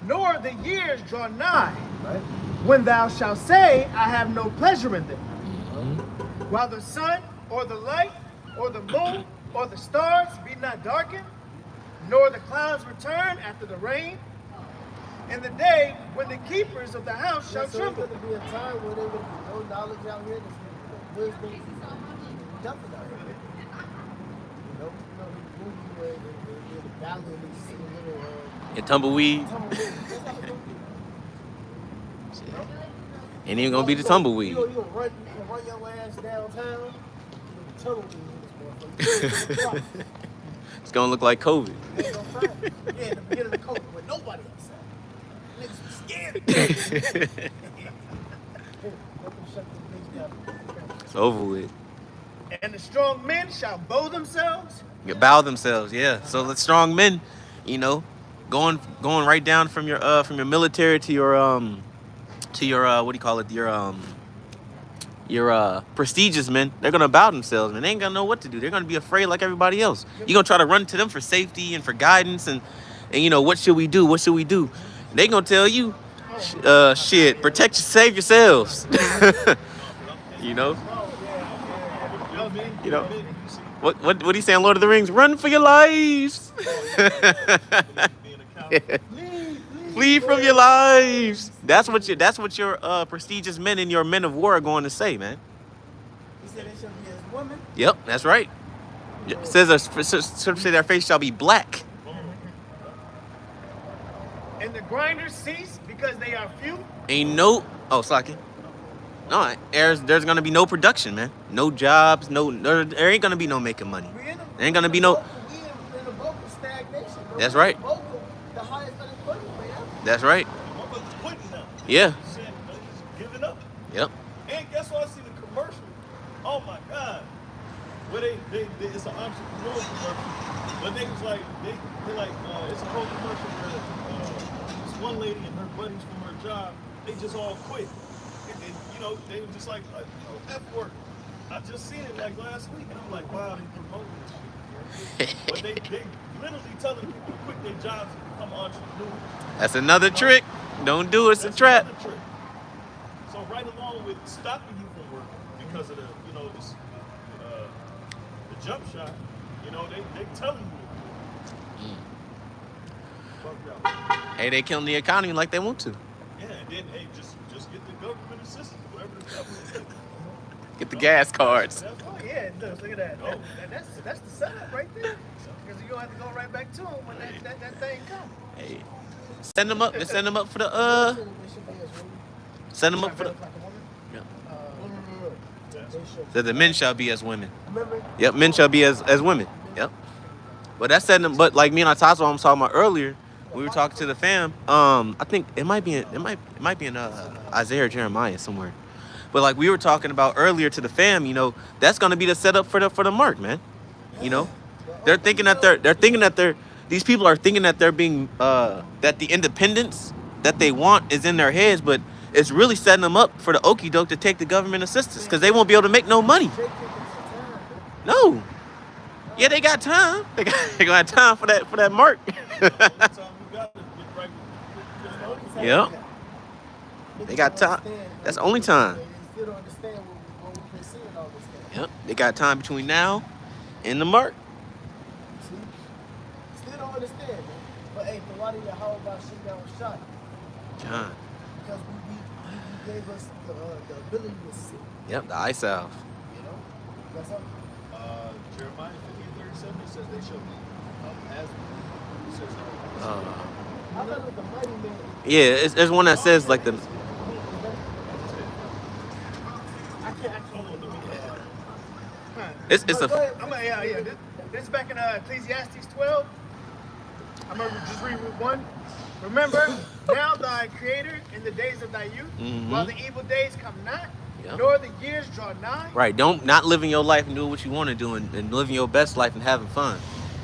[SPEAKER 4] nor the years draw nigh,
[SPEAKER 1] Right?
[SPEAKER 4] when thou shalt say, I have no pleasure in them. While the sun, or the light, or the moon, or the stars be not darkened, nor the clouds return after the rain, in the day when the keepers of the house shall
[SPEAKER 1] So
[SPEAKER 4] tremble.
[SPEAKER 1] there's going to be a time where there's going to be no knowledge out here. There's going to be no wisdom. Nothing out here. You know the movie where they're the valley and they see a little
[SPEAKER 2] And tumbleweed.
[SPEAKER 1] tumbleweed. That's how it's going to be. You know?
[SPEAKER 2] Ain't even gonna be the tumbleweed.
[SPEAKER 1] You gonna run your ass downtown. The tumbleweed in this motherfucker.
[SPEAKER 2] It's gonna look like COVID.
[SPEAKER 1] You ain't gonna find it. Yeah, in the beginning of the COVID, with nobody outside. Niggas be scared.
[SPEAKER 2] It's over with.
[SPEAKER 4] And the strong men shall bow themselves.
[SPEAKER 2] Bow themselves, yeah. So the strong men, you know, going right down from your military to your what do you call it? Your prestigious men, they're gonna bow themselves, man. They ain't gonna know what to do. They're gonna be afraid like everybody else. You're gonna try to run to them for safety and for guidance, and And you know, what should we do? What should we do? And they gonna tell you, shit, protect your, save yourselves. You know,
[SPEAKER 4] Oh, yeah. That was me.
[SPEAKER 2] you know. What he saying? Lord of the Rings, run for your lives. Flee from your lives. That's what your prestigious men and your men of war are going to say, man.
[SPEAKER 1] He said they shall be as women.
[SPEAKER 2] Yep, that's right. It says their face shall be black.
[SPEAKER 4] And the grinders cease because they are few.
[SPEAKER 2] Ain't no Slocky. No, there's gonna be no production, man. No jobs, there ain't gonna be no making money. There ain't gonna be no.
[SPEAKER 1] We in a vocal stagnation. Bro.
[SPEAKER 2] That's right.
[SPEAKER 1] Vocal, the highest unemployment rate ever.
[SPEAKER 2] That's right.
[SPEAKER 3] Motherfuckers quitting now.
[SPEAKER 2] Yeah.
[SPEAKER 3] Shit, they just giving up.
[SPEAKER 2] Yep.
[SPEAKER 3] And guess what? I see the commercial. Oh my God. Where they it's an entrepreneur commercial. But they was like, they like, it's a whole commercial where this one lady and her buddies from her job, they just all quit. And you know, they were just like F work. I just seen it like last week, and I'm like, wow, they promoting this shit. But they literally telling people to quit their jobs and become entrepreneurs.
[SPEAKER 2] That's another trick. Don't do it. It's a trap.
[SPEAKER 3] Another trick. So right along with stopping you from working because of the, you know, this, the jump shot, you know, they telling you. Fuck y'all.
[SPEAKER 2] Hey, they killing the economy like they want to.
[SPEAKER 3] Yeah, and then hey, just get the government assistance, whatever the government is.
[SPEAKER 2] Get the gas cards.
[SPEAKER 3] That's
[SPEAKER 4] Oh yeah, it does. Look at that. That's the setup right there. Because you're gonna have to go right back to them when that thing comes.
[SPEAKER 2] Hey, send them up. Send them up for the
[SPEAKER 1] They should be as women.
[SPEAKER 2] Send them up for the.
[SPEAKER 1] Like a woman.
[SPEAKER 2] Yeah.
[SPEAKER 1] They should.
[SPEAKER 2] That the men shall be as women.
[SPEAKER 1] Remember?
[SPEAKER 2] Yep, men shall be as women. Yep. But that's setting them. But like me and Ataso, I'm talking about earlier. We were talking to the fam. I think it might be in Isaiah or Jeremiah somewhere. But like we were talking about earlier to the fam, you know, that's gonna be the setup for the mark, man. You know, they're thinking that these people are thinking that they're being that the independence that they want is in their heads, but it's really setting them up for the okie doke to take the government assistance because they won't be able to make no money. No. Yeah, they got time. They got time for that mark. Yep. They got time. That's the only time.
[SPEAKER 1] They still don't understand what we've been seeing all this stuff.
[SPEAKER 2] Yep. They got time between now and the mark.
[SPEAKER 1] See? Still don't understand, man. But hey, but why did you how about shit down shot?
[SPEAKER 2] John.
[SPEAKER 1] Because we gave us the ability to see.
[SPEAKER 2] Yep, the eye salve.
[SPEAKER 1] You know? That's something.
[SPEAKER 3] Jeremiah 15:37, it says they shall be as it says
[SPEAKER 1] I thought it was the mighty man.
[SPEAKER 2] Yeah, there's one that says like the.
[SPEAKER 1] I can't.
[SPEAKER 2] It's
[SPEAKER 1] Go
[SPEAKER 2] a.
[SPEAKER 1] ahead.
[SPEAKER 4] This is back in Ecclesiastes 12. I'm gonna just read 1. Remember, now thy creator in the days of thy youth, while the evil days come not, nor the years draw nigh.
[SPEAKER 2] Right, not living your life and doing what you want to do and living your best life and having fun.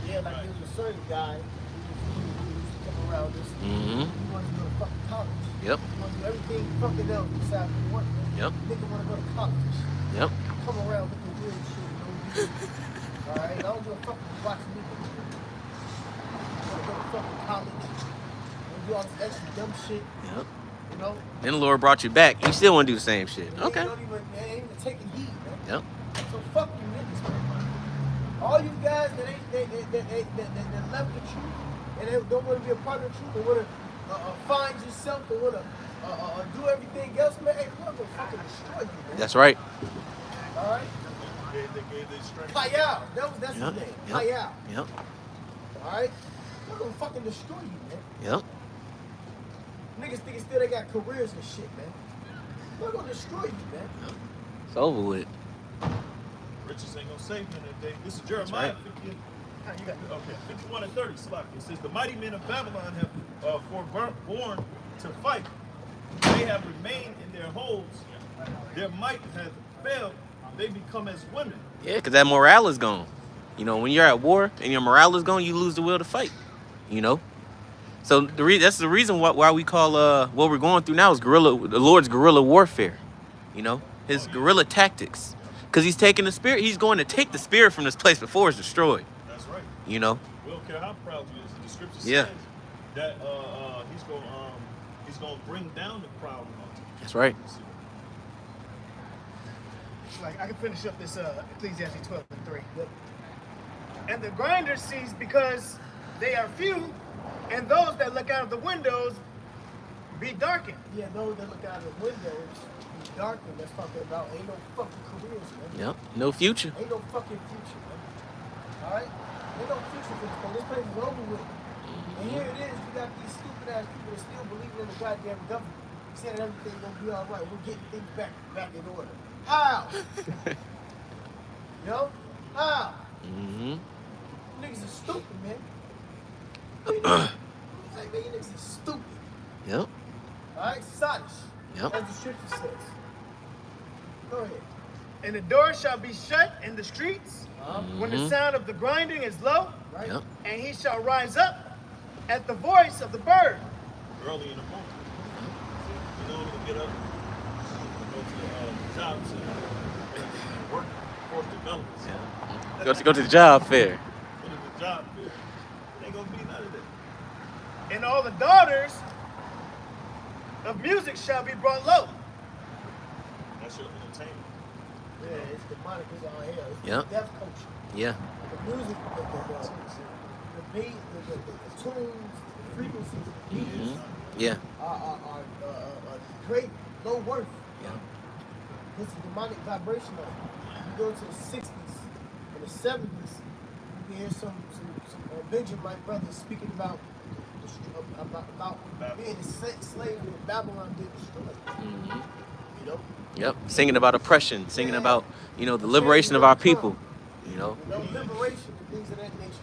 [SPEAKER 1] Yeah, like there was a certain guy who used to come around us.
[SPEAKER 2] Mm-hmm.
[SPEAKER 1] He wanted to go to fucking college.
[SPEAKER 2] Yep.
[SPEAKER 1] He wanted to do everything fucking else besides what he wanted.
[SPEAKER 2] Yep.
[SPEAKER 1] Nigga want to go to college.
[SPEAKER 2] Yep.
[SPEAKER 1] Come around with the weird shit. You know? Alright? I don't give a fuck if you watch me. You want to go to fucking college. You do all this extra dumb shit.
[SPEAKER 2] Yep.
[SPEAKER 1] You know?
[SPEAKER 2] Then the Lord brought you back. You still want to do the same shit. Okay.
[SPEAKER 1] They ain't even taking heed, man.
[SPEAKER 2] Yep.
[SPEAKER 1] So fuck you niggas, man. All you guys that left the truth and they don't want to be a part of the truth and want to find yourself and want to do everything else, man. Hey, we're gonna fucking destroy you, man.
[SPEAKER 2] That's right.
[SPEAKER 1] All right.
[SPEAKER 3] they gave their strength.
[SPEAKER 1] Kyle, that's his name.
[SPEAKER 2] Yep.
[SPEAKER 1] Kyle.
[SPEAKER 2] Yep.
[SPEAKER 1] All right. We're gonna fucking destroy you, man.
[SPEAKER 2] Yep.
[SPEAKER 1] Niggas thinking still they got careers and shit, man. We're gonna destroy you, man.
[SPEAKER 2] It's over with.
[SPEAKER 3] Riches ain't gonna save you in that day. This is Jeremiah
[SPEAKER 2] right.
[SPEAKER 3] 50. You got okay, 51 and 30. Slack. It says the mighty men of Babylon have forborne to fight. They have remained in their holds. Their might has failed. They become as women.
[SPEAKER 2] Yeah, because that morale is gone. You know, when you're at war and your morale is gone, you lose the will to fight. You know? So that's the reason why we call what we're going through now is the Lord's guerrilla warfare. You know? His guerrilla tactics. Because he's taking the spirit, he's going to take the spirit from this place before it's destroyed.
[SPEAKER 3] That's right.
[SPEAKER 2] You know?
[SPEAKER 3] We don't care how proud you is. The scripture
[SPEAKER 2] Yeah.
[SPEAKER 3] says that he's gonna bring down the proud and haughty.
[SPEAKER 2] That's right.
[SPEAKER 4] Like, I can finish up this Ecclesiastes 12:3. And the grinder cease because they are few, and those that look out of the windows be darkened.
[SPEAKER 1] Yeah, those that look out of the windows be darkened. That's talking about ain't no fucking careers, man.
[SPEAKER 2] Yep. No future.
[SPEAKER 1] Ain't no fucking future, man. Alright? Ain't no future for this place. This place is over with. And here it is, you got these stupid ass people that still believe in the goddamn government. Saying everything's gonna be alright. We're getting things back in order. How? Yo? How?
[SPEAKER 2] Mm-hmm.
[SPEAKER 1] Niggas are stupid, man. Like, man, you niggas are stupid.
[SPEAKER 2] Yep.
[SPEAKER 1] Alright? Sadish.
[SPEAKER 2] Yep.
[SPEAKER 1] As the scripture says. Go ahead.
[SPEAKER 4] And the door shall be shut in the streets when the sound of the grinding is low,
[SPEAKER 1] Right?
[SPEAKER 2] Yep.
[SPEAKER 4] and he shall rise up at the voice of the bird.
[SPEAKER 3] Early in the morning. You know, to get up, go to the job center, and work for developments.
[SPEAKER 2] Yeah. Go to the job fair.
[SPEAKER 3] Go to the job fair. Ain't gonna be none of that.
[SPEAKER 4] And all the daughters of music shall be brought low.
[SPEAKER 3] That's your entertainment.
[SPEAKER 1] Yeah, it's demonic as all hell. It's
[SPEAKER 2] Yep.
[SPEAKER 1] the death culture.
[SPEAKER 2] Yeah.
[SPEAKER 1] The music, the beat, the tunes, the frequencies, the beats
[SPEAKER 2] Yeah.
[SPEAKER 1] are great, low worth.
[SPEAKER 2] Yeah.
[SPEAKER 1] It's a demonic vibration of it. You go to the 60s and the 70s, you can hear some Benjamin brothers speaking about being the slave that Babylon did destroy. You know?
[SPEAKER 2] Yep. Singing about oppression, singing about, the liberation of our people. You know?
[SPEAKER 1] Liberation and things of that nature.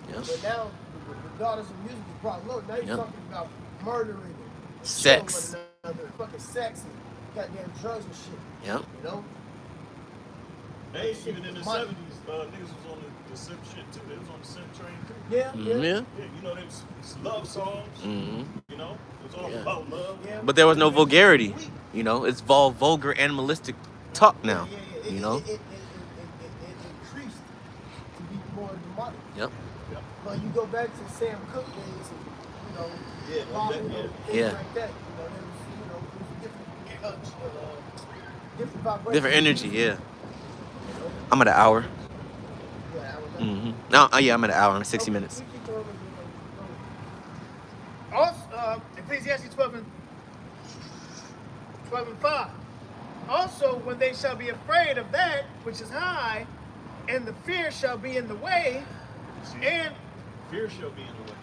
[SPEAKER 2] Yep.
[SPEAKER 1] But now, the daughters of music is brought low. Now you're
[SPEAKER 2] Yep.
[SPEAKER 1] talking about murdering and
[SPEAKER 2] Sex.
[SPEAKER 1] killing one another, fucking sex and goddamn drugs and shit.
[SPEAKER 2] Yep.
[SPEAKER 1] You know?
[SPEAKER 3] Hey, even in the 70s, niggas was on the simp shit too. They was on the simp train too.
[SPEAKER 1] Yeah,
[SPEAKER 2] Yeah.
[SPEAKER 3] Yeah, you know, they was love songs.
[SPEAKER 2] Mm-hmm.
[SPEAKER 3] You know, it was all
[SPEAKER 2] Yeah.
[SPEAKER 3] about love.
[SPEAKER 1] yeah.
[SPEAKER 2] But there was no vulgarity. It's all vulgar, animalistic talk now.
[SPEAKER 1] It,
[SPEAKER 2] You know?
[SPEAKER 1] It increased to be more demonic.
[SPEAKER 2] Yep.
[SPEAKER 1] But you go back to Sam Cooke days and,
[SPEAKER 3] Yeah,
[SPEAKER 1] Bob,
[SPEAKER 3] that- yeah.
[SPEAKER 1] things
[SPEAKER 2] Yeah.
[SPEAKER 1] like that. There was different vibrations.
[SPEAKER 2] Different energy. Yeah. I'm at an hour.
[SPEAKER 1] Yeah, I remember.
[SPEAKER 2] Mm-hmm. No. Yeah. I'm at an hour. I'm 60 minutes.
[SPEAKER 1] We keep going.
[SPEAKER 4] Also, Ecclesiastes 12 and 5. Also, when they shall be afraid of that which is high, and the fear shall be in the way,
[SPEAKER 3] See,
[SPEAKER 4] and
[SPEAKER 3] fear shall be in the way,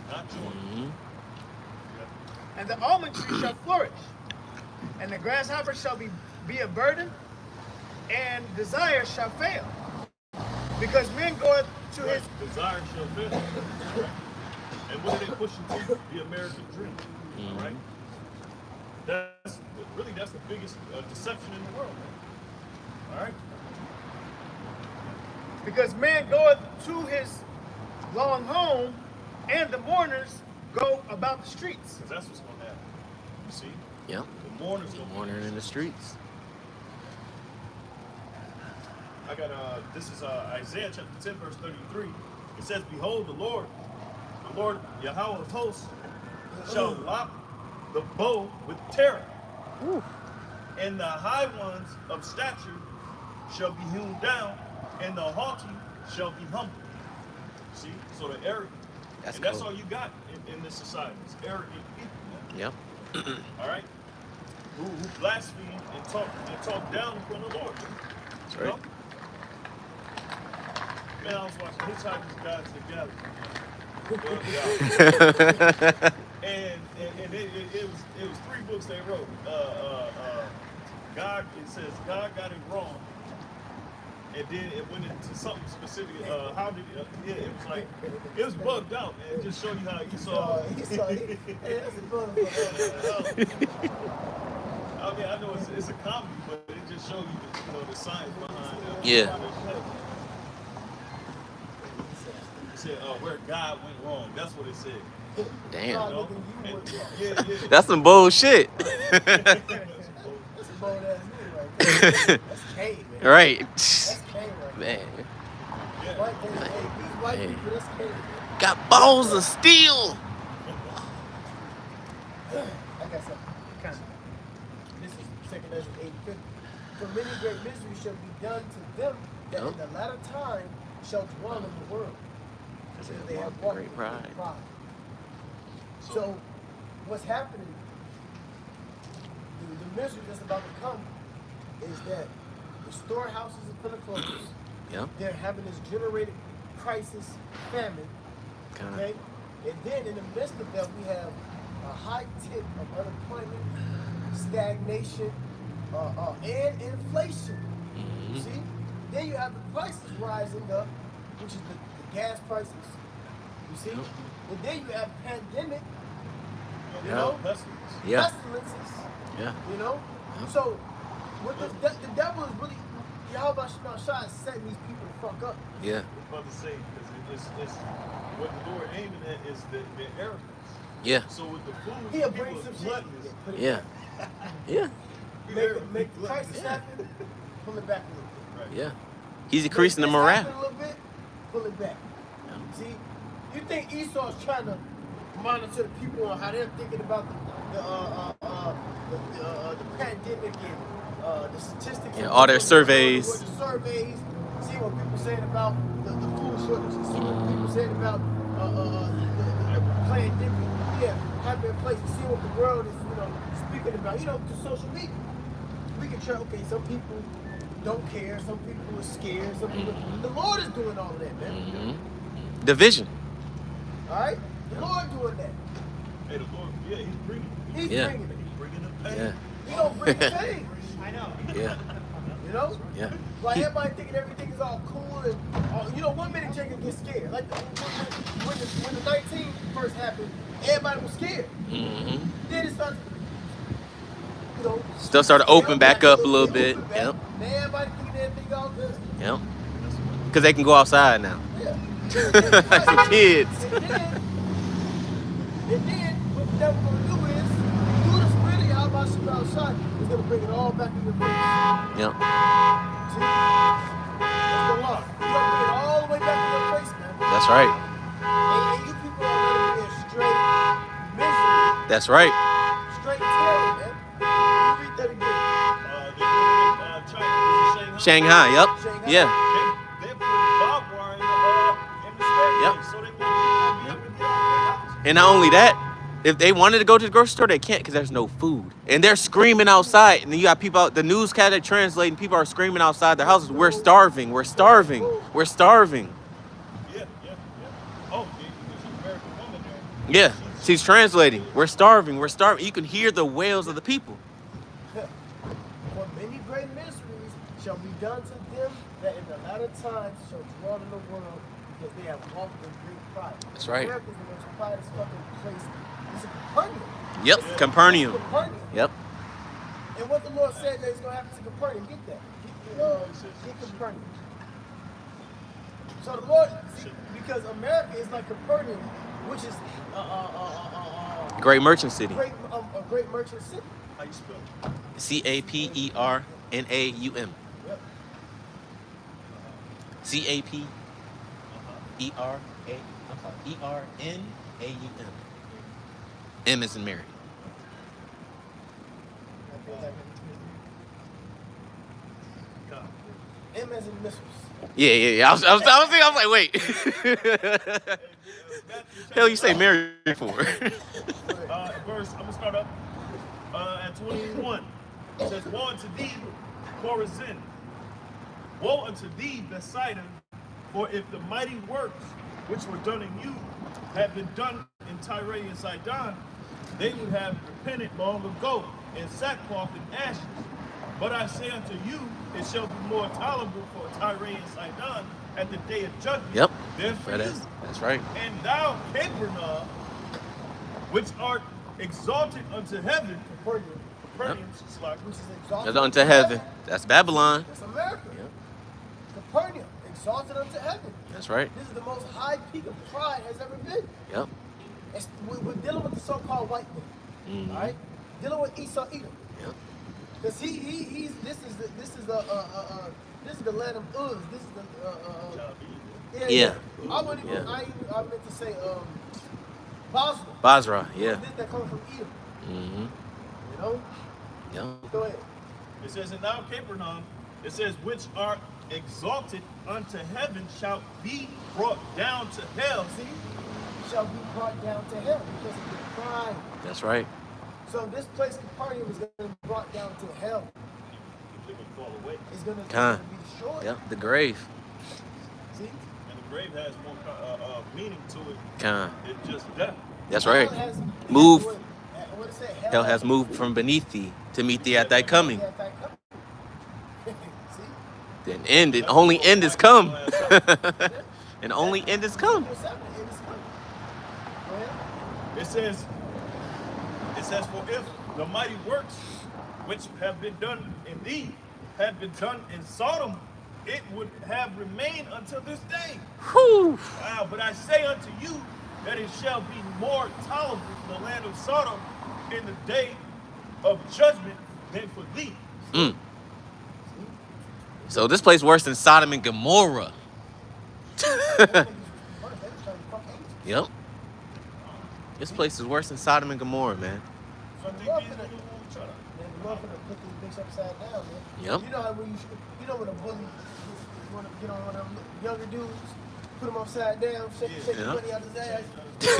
[SPEAKER 3] not joy.
[SPEAKER 2] Mm-hmm.
[SPEAKER 4] and the almond tree shall flourish, and the grasshopper shall be a burden, and desire shall fail. Because men go to his
[SPEAKER 3] Desire shall fail. Right? And what are they pushing to? The American dream. All right? That's the biggest deception in the world, man. All right?
[SPEAKER 4] because man goeth to his long home, and the mourners go about the streets.
[SPEAKER 3] Because that's what's going to happen. You see?
[SPEAKER 2] Yep.
[SPEAKER 3] The mourners going to
[SPEAKER 2] Mourning in the streets.
[SPEAKER 3] I got this is Isaiah chapter 10 verse 33. It says, "Behold, the Lord Yahweh of hosts, shall lock the bow with terror, and the high ones of stature shall be hewn down, and the haughty shall be humbled." See, so the arrogant,
[SPEAKER 2] That's
[SPEAKER 3] and that's
[SPEAKER 2] cool.
[SPEAKER 3] all you got in this society. It's arrogant people.
[SPEAKER 2] Yep.
[SPEAKER 3] All right, who blaspheme and talk down in front of the Lord.
[SPEAKER 2] That's
[SPEAKER 3] You know?
[SPEAKER 2] right.
[SPEAKER 3] Man, I was watching Hitchhiker's Guide to the Galaxy. And it was 3 books they wrote. It says God got it wrong, and then it went into something specific. How did it was like it was bugged out, man. It just showed you how
[SPEAKER 1] He saw it. Hey, that's a good one.
[SPEAKER 3] I mean, I know it's a comedy, but it just shows you the science behind it.
[SPEAKER 2] Yeah.
[SPEAKER 3] It said where God went wrong. That's what it said.
[SPEAKER 2] Damn.
[SPEAKER 3] You know?
[SPEAKER 1] You
[SPEAKER 3] And-
[SPEAKER 1] were-
[SPEAKER 3] yeah.
[SPEAKER 2] That's some bullshit.
[SPEAKER 1] That's a bold ass nigga right there. That's Cain, man.
[SPEAKER 2] Right.
[SPEAKER 1] That's Cain right there.
[SPEAKER 2] Man.
[SPEAKER 3] Yeah.
[SPEAKER 1] White, hey, these white
[SPEAKER 2] Man.
[SPEAKER 1] people, that's Cain.
[SPEAKER 2] Got balls of steel.
[SPEAKER 1] I got something.
[SPEAKER 4] Kind of.
[SPEAKER 1] This is 2nd Ezra 8:50. For many great miseries shall be done to them that in the latter time shall dwell in the world. Because they have walked
[SPEAKER 2] great
[SPEAKER 1] in
[SPEAKER 2] pride.
[SPEAKER 1] So, what's happening, the misery that's about to come is that the storehouses are going to close.
[SPEAKER 2] Yep.
[SPEAKER 1] They're having this generated crisis, famine. Okay? And then in the midst of that, we have a high tip of unemployment, stagnation, and inflation.
[SPEAKER 2] Mm-hmm.
[SPEAKER 1] You see? Then you have the prices rising up, which is the gas prices. You see?
[SPEAKER 2] Yep.
[SPEAKER 1] And then you have pandemic, you
[SPEAKER 2] Yeah.
[SPEAKER 1] know?
[SPEAKER 2] Yeah.
[SPEAKER 1] Pestilences,
[SPEAKER 2] Yeah.
[SPEAKER 1] you know?
[SPEAKER 2] Yep.
[SPEAKER 1] So, what the devil is really, Yahweh Shai is setting these people the fuck up.
[SPEAKER 2] Yeah.
[SPEAKER 3] I'm about to say, because it's what the Lord aiming at is their arrogance.
[SPEAKER 2] Yeah.
[SPEAKER 3] So with the food,
[SPEAKER 1] He'll
[SPEAKER 3] people
[SPEAKER 1] bring
[SPEAKER 3] is
[SPEAKER 1] some shit.
[SPEAKER 3] gluttonous.
[SPEAKER 2] Yeah. Yeah.
[SPEAKER 1] Make the crisis happen, pull it back a little bit.
[SPEAKER 3] Right.
[SPEAKER 2] Yeah. He's increasing the
[SPEAKER 1] Make this
[SPEAKER 2] morale.
[SPEAKER 1] happen a little bit, pull it back.
[SPEAKER 2] Yeah.
[SPEAKER 1] See, you think Esau's trying to monitor the people on how they're thinking about the pandemic and the statistics?
[SPEAKER 2] Yeah,
[SPEAKER 1] of
[SPEAKER 2] all their
[SPEAKER 1] what
[SPEAKER 2] surveys.
[SPEAKER 1] the surveys. See what people saying about the food shortages. See what people saying about the pandemic. Yeah, having a place. See what the world is, speaking about. Through social media, we can try. Okay, some people don't care. Some people are scared. Some people. The Lord is doing all of that, man.
[SPEAKER 2] Mm-hmm. Division.
[SPEAKER 1] All right, the Lord doing that.
[SPEAKER 3] Hey, the Lord, yeah, He's bringing it.
[SPEAKER 1] He's
[SPEAKER 2] Yeah.
[SPEAKER 1] bringing it.
[SPEAKER 3] He's bringing the pain.
[SPEAKER 2] Yeah.
[SPEAKER 1] He don't bring change.
[SPEAKER 4] I know.
[SPEAKER 2] Yeah.
[SPEAKER 1] You know?
[SPEAKER 2] Yeah.
[SPEAKER 1] Like everybody thinking everything is all cool and 1 minute you can get scared. Like when the 19 first happened, everybody was scared.
[SPEAKER 2] Mm-hmm.
[SPEAKER 1] Then it started,
[SPEAKER 2] Stuff started to open back up a little bit.
[SPEAKER 1] open back.
[SPEAKER 2] Yep.
[SPEAKER 1] Now everybody thinking everything all good.
[SPEAKER 2] Yep. Because they can go outside now.
[SPEAKER 1] Yeah.
[SPEAKER 2] Like some kids.
[SPEAKER 1] And then what the devil gonna do is, through the spirit of Yahweh Shabbat Shai, he's gonna bring it all back in your face.
[SPEAKER 2] Yep.
[SPEAKER 1] See? That's the law. He's gonna bring it all the way back in your face, man.
[SPEAKER 2] That's right.
[SPEAKER 1] And you people are gonna be in straight misery,
[SPEAKER 2] That's right.
[SPEAKER 1] straight terror, man. You read that again.
[SPEAKER 3] They're doing it in China. Is it
[SPEAKER 2] Shanghai. Yep.
[SPEAKER 1] Shanghai.
[SPEAKER 2] Yeah.
[SPEAKER 3] They put barbed wire in the staircase so they won't be able to get out of their house.
[SPEAKER 2] And not only that, if they wanted to go to the grocery store, they can't because there's no food. And they're screaming outside. And then you got people out, the newscaster translating, people are screaming outside their houses. We're starving. We're starving. We're starving.
[SPEAKER 3] Yeah. Oh, there's an American woman there.
[SPEAKER 2] Yeah. She's translating. We're starving. We're starving. You can hear the wails of the people.
[SPEAKER 1] For many great miseries shall be done to them that in the latter times shall dwell in the world, because they have walked in great pride.
[SPEAKER 2] That's right.
[SPEAKER 1] America is the most pridest fucking place. It's a Capernaum.
[SPEAKER 2] Yep. Capernaum.
[SPEAKER 1] Capernaum.
[SPEAKER 2] Yep.
[SPEAKER 1] And what the Lord said that is going to happen to Capernaum, get that. Get Capernaum. So the Lord, because America is like Capernaum, which is
[SPEAKER 2] Great merchant city.
[SPEAKER 1] a great merchant city.
[SPEAKER 3] How you spell it?
[SPEAKER 2] Capernaum.
[SPEAKER 1] Yep.
[SPEAKER 2] Capernaum. M is in Mary.
[SPEAKER 3] God.
[SPEAKER 1] M as in missiles.
[SPEAKER 2] Yeah. I was thinking, I was like, wait. Hell, you say Mary for?
[SPEAKER 3] Verse, I'm going to start up at 21. It says, Woe unto thee, Chorazin. Woe unto thee, Bethsaida, for if the mighty works which were done in you had been done in Tyre and Sidon, they would have repented long ago in sackcloth and ashes. But I say unto you, it shall be more tolerable for Tyre and Sidon at the day of judgment
[SPEAKER 2] Yep.
[SPEAKER 3] than for you.
[SPEAKER 2] That's right.
[SPEAKER 3] And thou, Capernaum, which art exalted unto heaven,
[SPEAKER 1] Capernaum, which is exalted
[SPEAKER 2] That's unto heaven. That's Babylon.
[SPEAKER 1] That's America.
[SPEAKER 2] Yep.
[SPEAKER 1] Capernaum, exalted unto heaven.
[SPEAKER 2] That's right.
[SPEAKER 1] This is the most high peak of pride has ever been.
[SPEAKER 2] Yep.
[SPEAKER 1] We're dealing with the so-called white man.
[SPEAKER 2] Mhm.
[SPEAKER 1] All right, dealing with Esau Edom.
[SPEAKER 2] Yep.
[SPEAKER 1] Because this is the land of Uz. This is the
[SPEAKER 2] Yeah.
[SPEAKER 1] I meant to say Basra.
[SPEAKER 2] Basra. Yeah.
[SPEAKER 1] This that comes from Edom.
[SPEAKER 2] Mm-hmm.
[SPEAKER 1] You know?
[SPEAKER 2] Yep.
[SPEAKER 1] Go ahead.
[SPEAKER 3] It says, and now Capernaum, it says, which are exalted unto heaven shall be brought down to hell.
[SPEAKER 1] See? Shall be brought down to hell because of your crime.
[SPEAKER 2] That's right.
[SPEAKER 1] So this place, Capernaum, is going to be brought down to hell.
[SPEAKER 3] They will fall away.
[SPEAKER 1] It's going to be destroyed.
[SPEAKER 2] Yep. The grave.
[SPEAKER 1] See?
[SPEAKER 3] And the grave has more meaning to it
[SPEAKER 2] Con.
[SPEAKER 3] than just death.
[SPEAKER 2] That's right.
[SPEAKER 1] Hell has,
[SPEAKER 2] Move.
[SPEAKER 1] What it say?
[SPEAKER 2] Hell has moved from beneath thee to meet thee at thy coming.
[SPEAKER 1] See?
[SPEAKER 2] Then end it. Only end is come. And only end is come.
[SPEAKER 1] What's happening? It is coming. Go ahead.
[SPEAKER 3] It says, for if the mighty works which have been done in thee had been done in Sodom, it would have remained until this day.
[SPEAKER 2] Whew.
[SPEAKER 3] Wow, but I say unto you that it shall be more tolerable in the land of Sodom in the day of judgment than for thee.
[SPEAKER 2] Mm. So this place worse than Sodom and Gomorrah. Yep. This place is worse than Sodom and Gomorrah, man.
[SPEAKER 3] So I think
[SPEAKER 1] Lord
[SPEAKER 3] these
[SPEAKER 1] finna-
[SPEAKER 3] people won't try to.
[SPEAKER 1] Man, the Lord finna put these bitches upside down, man.
[SPEAKER 2] Yep.
[SPEAKER 1] You know how when when a bully, you want to get on one of them younger dudes, put them upside down, shake the
[SPEAKER 2] Yeah.
[SPEAKER 1] money out his ass. Shake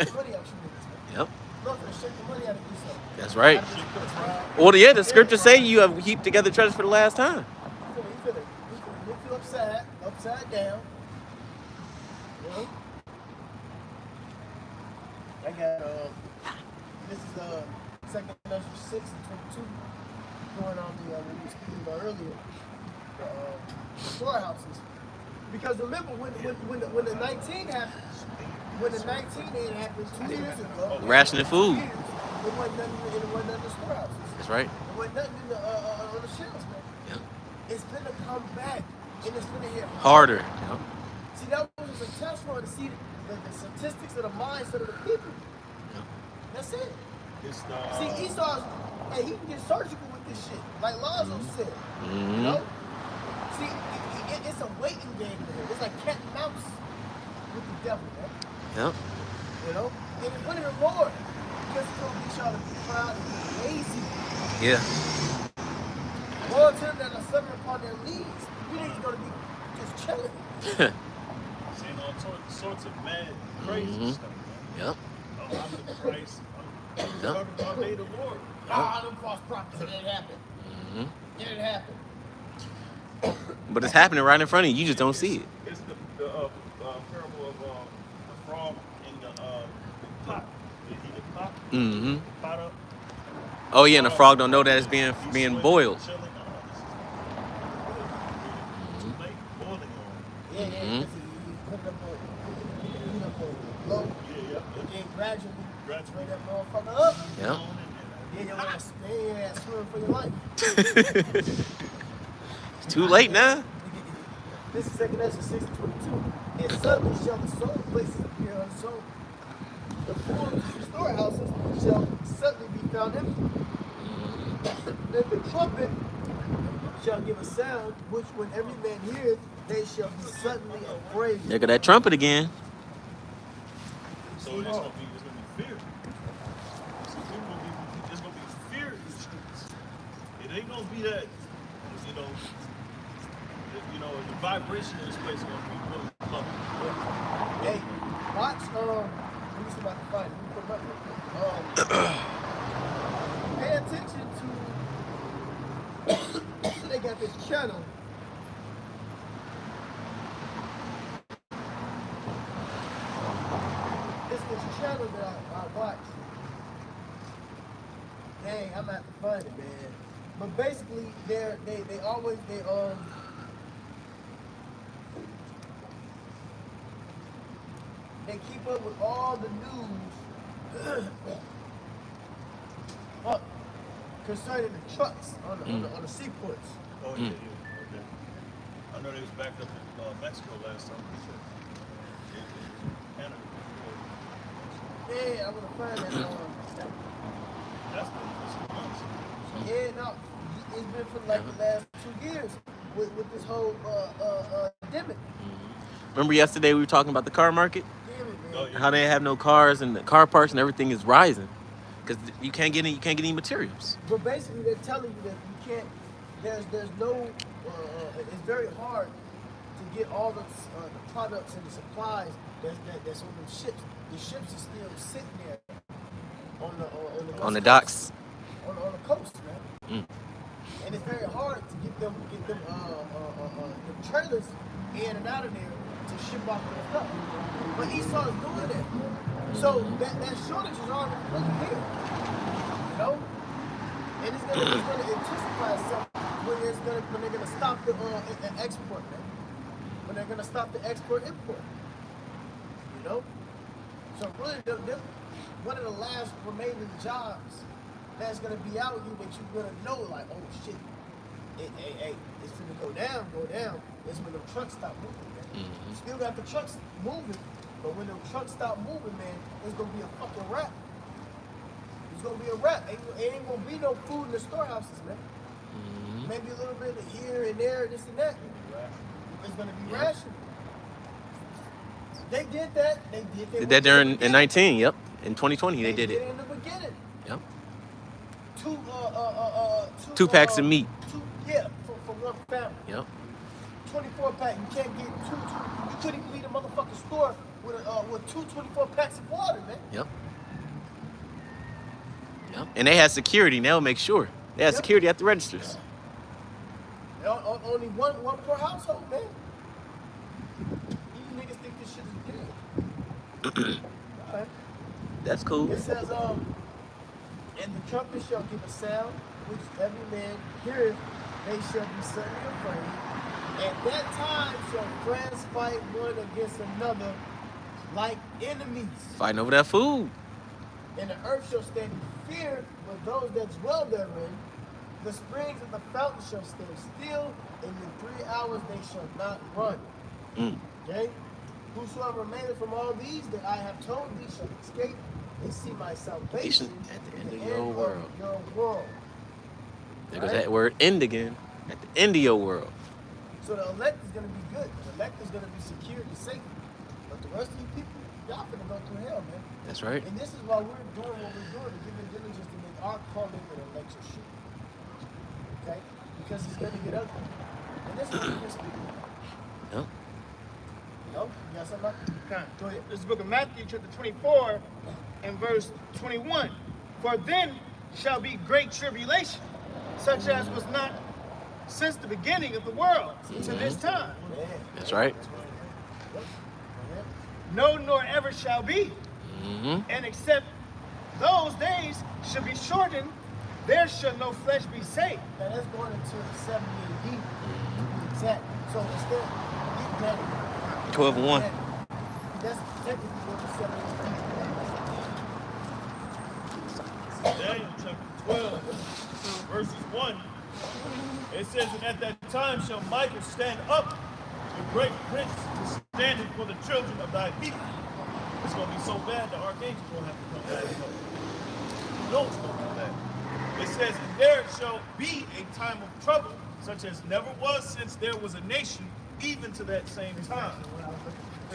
[SPEAKER 1] the money out you niggas, man.
[SPEAKER 2] Yep.
[SPEAKER 1] Lord finna shake the money out of you, son.
[SPEAKER 2] That's right.
[SPEAKER 1] Out of this place, man.
[SPEAKER 2] Well, yeah, the scriptures say you have heaped together treasures for the last time.
[SPEAKER 1] He finna lift you upside down. You know? I got this is second measure 6 and 22 going on the what we were speaking about earlier, the storehouses. Because remember when the 19 happened, when the 19 didn't happen 2 years ago,
[SPEAKER 2] Rationing food.
[SPEAKER 1] It wasn't nothing in the storehouses.
[SPEAKER 2] That's right.
[SPEAKER 1] It wasn't nothing in on the shelves, man.
[SPEAKER 2] Yep.
[SPEAKER 1] It's gonna come back, and it's gonna hit
[SPEAKER 2] Harder. Yep.
[SPEAKER 1] See, that was a test run to see the statistics of the mindset of the people.
[SPEAKER 2] Yep.
[SPEAKER 1] That's it.
[SPEAKER 3] It's
[SPEAKER 1] See, Esau's, hey, he can get surgical with this shit, like Lazo said.
[SPEAKER 2] Mm-hmm.
[SPEAKER 1] You know? See, it's a waiting game to him. It's like cat and mouse with the devil, man.
[SPEAKER 2] Yep.
[SPEAKER 1] You know? And it's winning the Lord. Because he's gonna get y'all to be proud and be lazy.
[SPEAKER 2] Yeah.
[SPEAKER 1] Woe to them that are suffering upon their knees. You niggas gonna be just chilling.
[SPEAKER 3] seeing all sorts of mad, crazy stuff, man.
[SPEAKER 2] Yep.
[SPEAKER 3] I'm the Christ. I'm
[SPEAKER 2] Yep.
[SPEAKER 3] I made the Lord.
[SPEAKER 1] Ah, them false prophets, it didn't happen.
[SPEAKER 2] Mm-hmm.
[SPEAKER 1] It didn't happen.
[SPEAKER 2] But it's happening right in front of you. You just don't see it.
[SPEAKER 3] It's the parable of the frog in the pot. Did he get pot?
[SPEAKER 2] Mm-hmm.
[SPEAKER 3] Pot up.
[SPEAKER 2] Oh yeah, and the frog don't know that it's being boiled.
[SPEAKER 3] Chilling. Too late. Boiling on.
[SPEAKER 1] Yeah,
[SPEAKER 2] Mhm.
[SPEAKER 1] because he put it up on low,
[SPEAKER 3] Yeah.
[SPEAKER 1] and then gradually bring
[SPEAKER 3] Gradually.
[SPEAKER 1] that motherfucker up.
[SPEAKER 2] Yep.
[SPEAKER 1] Then your ass swimming for your life.
[SPEAKER 2] It's too late now.
[SPEAKER 1] This is 2 Ezra 6:22. And suddenly shall the soul places appear unsold. The full storehouses shall suddenly be found empty. Then the trumpet shall give a sound, which when every man hears, they shall be suddenly afraid.
[SPEAKER 2] There go that trumpet again.
[SPEAKER 3] So it's gonna be fear. So it's gonna be fear in the streets. It ain't gonna be that, the vibration in this place is gonna be really low.
[SPEAKER 1] Hey, watch, let me see if I can find it. Let me put it up. Pay attention to, they got this channel. It's this channel that I watch. Dang, I'm gonna have to find it, man. But basically, they always, they keep up with all the news concerning the trucks on the seaports.
[SPEAKER 3] Oh yeah. Okay. I know they was backed up in Mexico last time. Canada.
[SPEAKER 1] Yeah, I'm gonna find that.
[SPEAKER 3] That's the months.
[SPEAKER 1] Yeah, no, it's been for like the last 2 years with this whole pandemic.
[SPEAKER 2] Remember yesterday we were talking about the car market?
[SPEAKER 1] Damn it, man.
[SPEAKER 3] Oh, yeah.
[SPEAKER 2] How they have no cars and the car parks and everything is rising. because you can't get any materials.
[SPEAKER 1] But basically, they're telling you that you can't. There's no. It's very hard to get all the products and the supplies that's on the ships. The ships are still sitting there on the
[SPEAKER 2] Docks.
[SPEAKER 1] on the coast, man. And it's very hard to get them the trailers in and out of there to ship off their stuff. But Esau is doing that. So that shortage is already really here. You know? And it's gonna intensify itself when they're gonna stop the export, man. When they're gonna stop the export import. You know? So really they're one of the last remaining jobs that's gonna be out here that you're gonna know, like, oh shit, hey, it's gonna go down. It's when the trucks stop moving, man. You still got the trucks moving, but when the trucks stop moving, man, it's gonna be a fucking wrap. It's gonna be a wrap. It ain't gonna be no food in the storehouses, man. Maybe a little bit of here and there, this and that. It's gonna be rationed. They did that. They did
[SPEAKER 2] that during in 19. Yep. In 2020, they did it.
[SPEAKER 1] In the beginning.
[SPEAKER 2] Yep.
[SPEAKER 1] Two
[SPEAKER 2] packs of meat.
[SPEAKER 1] For one family.
[SPEAKER 2] Yep.
[SPEAKER 1] 24 pack. You can't get two. You couldn't even leave the motherfucking store with two 24 packs of water, man.
[SPEAKER 2] Yep. And they had security. They'll make sure. They had security at the registers.
[SPEAKER 1] Only one per household, man. These niggas think this shit is good. All right.
[SPEAKER 2] That's cool.
[SPEAKER 1] It says, and the trumpet shall give a sound, which every man heareth, they shall be suddenly afraid. At that time shall friends fight one against another like enemies.
[SPEAKER 2] Fighting over that food.
[SPEAKER 1] And the earth shall stand in fear with those that dwell therein. The springs of the fountain shall stand still, and in 3 hours they shall not run. Okay? Whosoever remaineth from all these that I have told thee shall escape and see my salvation
[SPEAKER 2] at the end of your world. There goes that word end again. At the end of your world.
[SPEAKER 1] So the elect is going to be good. The elect is going to be secure and safe. But the rest of you people, y'all finna go through hell, man.
[SPEAKER 2] That's right.
[SPEAKER 1] And this is why we're doing what we're doing, to give it diligence to make our calling and election sure. Okay? Because it's going to get ugly. And this is what we're speaking about.
[SPEAKER 2] Yep.
[SPEAKER 1] No? You got something, Mark? Go ahead.
[SPEAKER 4] This is the book of Matthew, chapter 24, and verse 21. For then shall be great tribulation, such as was not since the beginning of the world to this time.
[SPEAKER 2] That's right.
[SPEAKER 4] No, nor ever shall be. And except those days shall be shortened, there shall no flesh be saved.
[SPEAKER 1] Now that's going into the 70 AD to be exact. So instead of that,
[SPEAKER 2] 12 and 1.
[SPEAKER 1] That's technically what the 70 AD.
[SPEAKER 3] Daniel chapter 12, verses 1. It says, and at that time shall Michael stand up, the great prince, standing for the children of thy people. It's going to be so bad the archangel going to have to come back. You know it's going to be bad. It says, and there shall be a time of trouble, such as never was since there was a nation, even to that same time.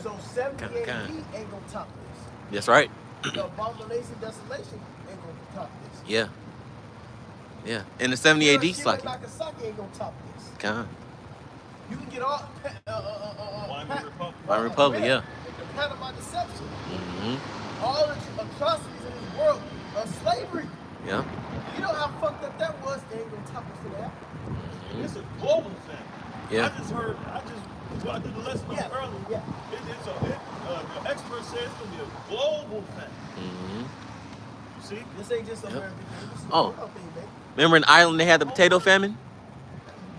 [SPEAKER 1] So 70 AD ain't going to top this.
[SPEAKER 2] That's right.
[SPEAKER 1] The abomination, desolation ain't going to top this.
[SPEAKER 2] Yeah. Yeah. In the 70 AD slot.
[SPEAKER 1] Nagasaki ain't going to top this.
[SPEAKER 2] Con.
[SPEAKER 1] You can get all
[SPEAKER 3] Wine
[SPEAKER 2] Republic, yeah.
[SPEAKER 1] The Panama Deception. All the atrocities in this world of slavery.
[SPEAKER 2] Yeah.
[SPEAKER 1] You know how fucked up that was? They ain't gonna top us for that.
[SPEAKER 3] It's a global thing.
[SPEAKER 2] Yeah.
[SPEAKER 3] I did the lesson earlier.
[SPEAKER 1] Yeah.
[SPEAKER 3] The expert says it's going to be a global thing. You see?
[SPEAKER 1] This ain't just American thing. This is a world thing, man.
[SPEAKER 2] Remember in Ireland they had the potato famine?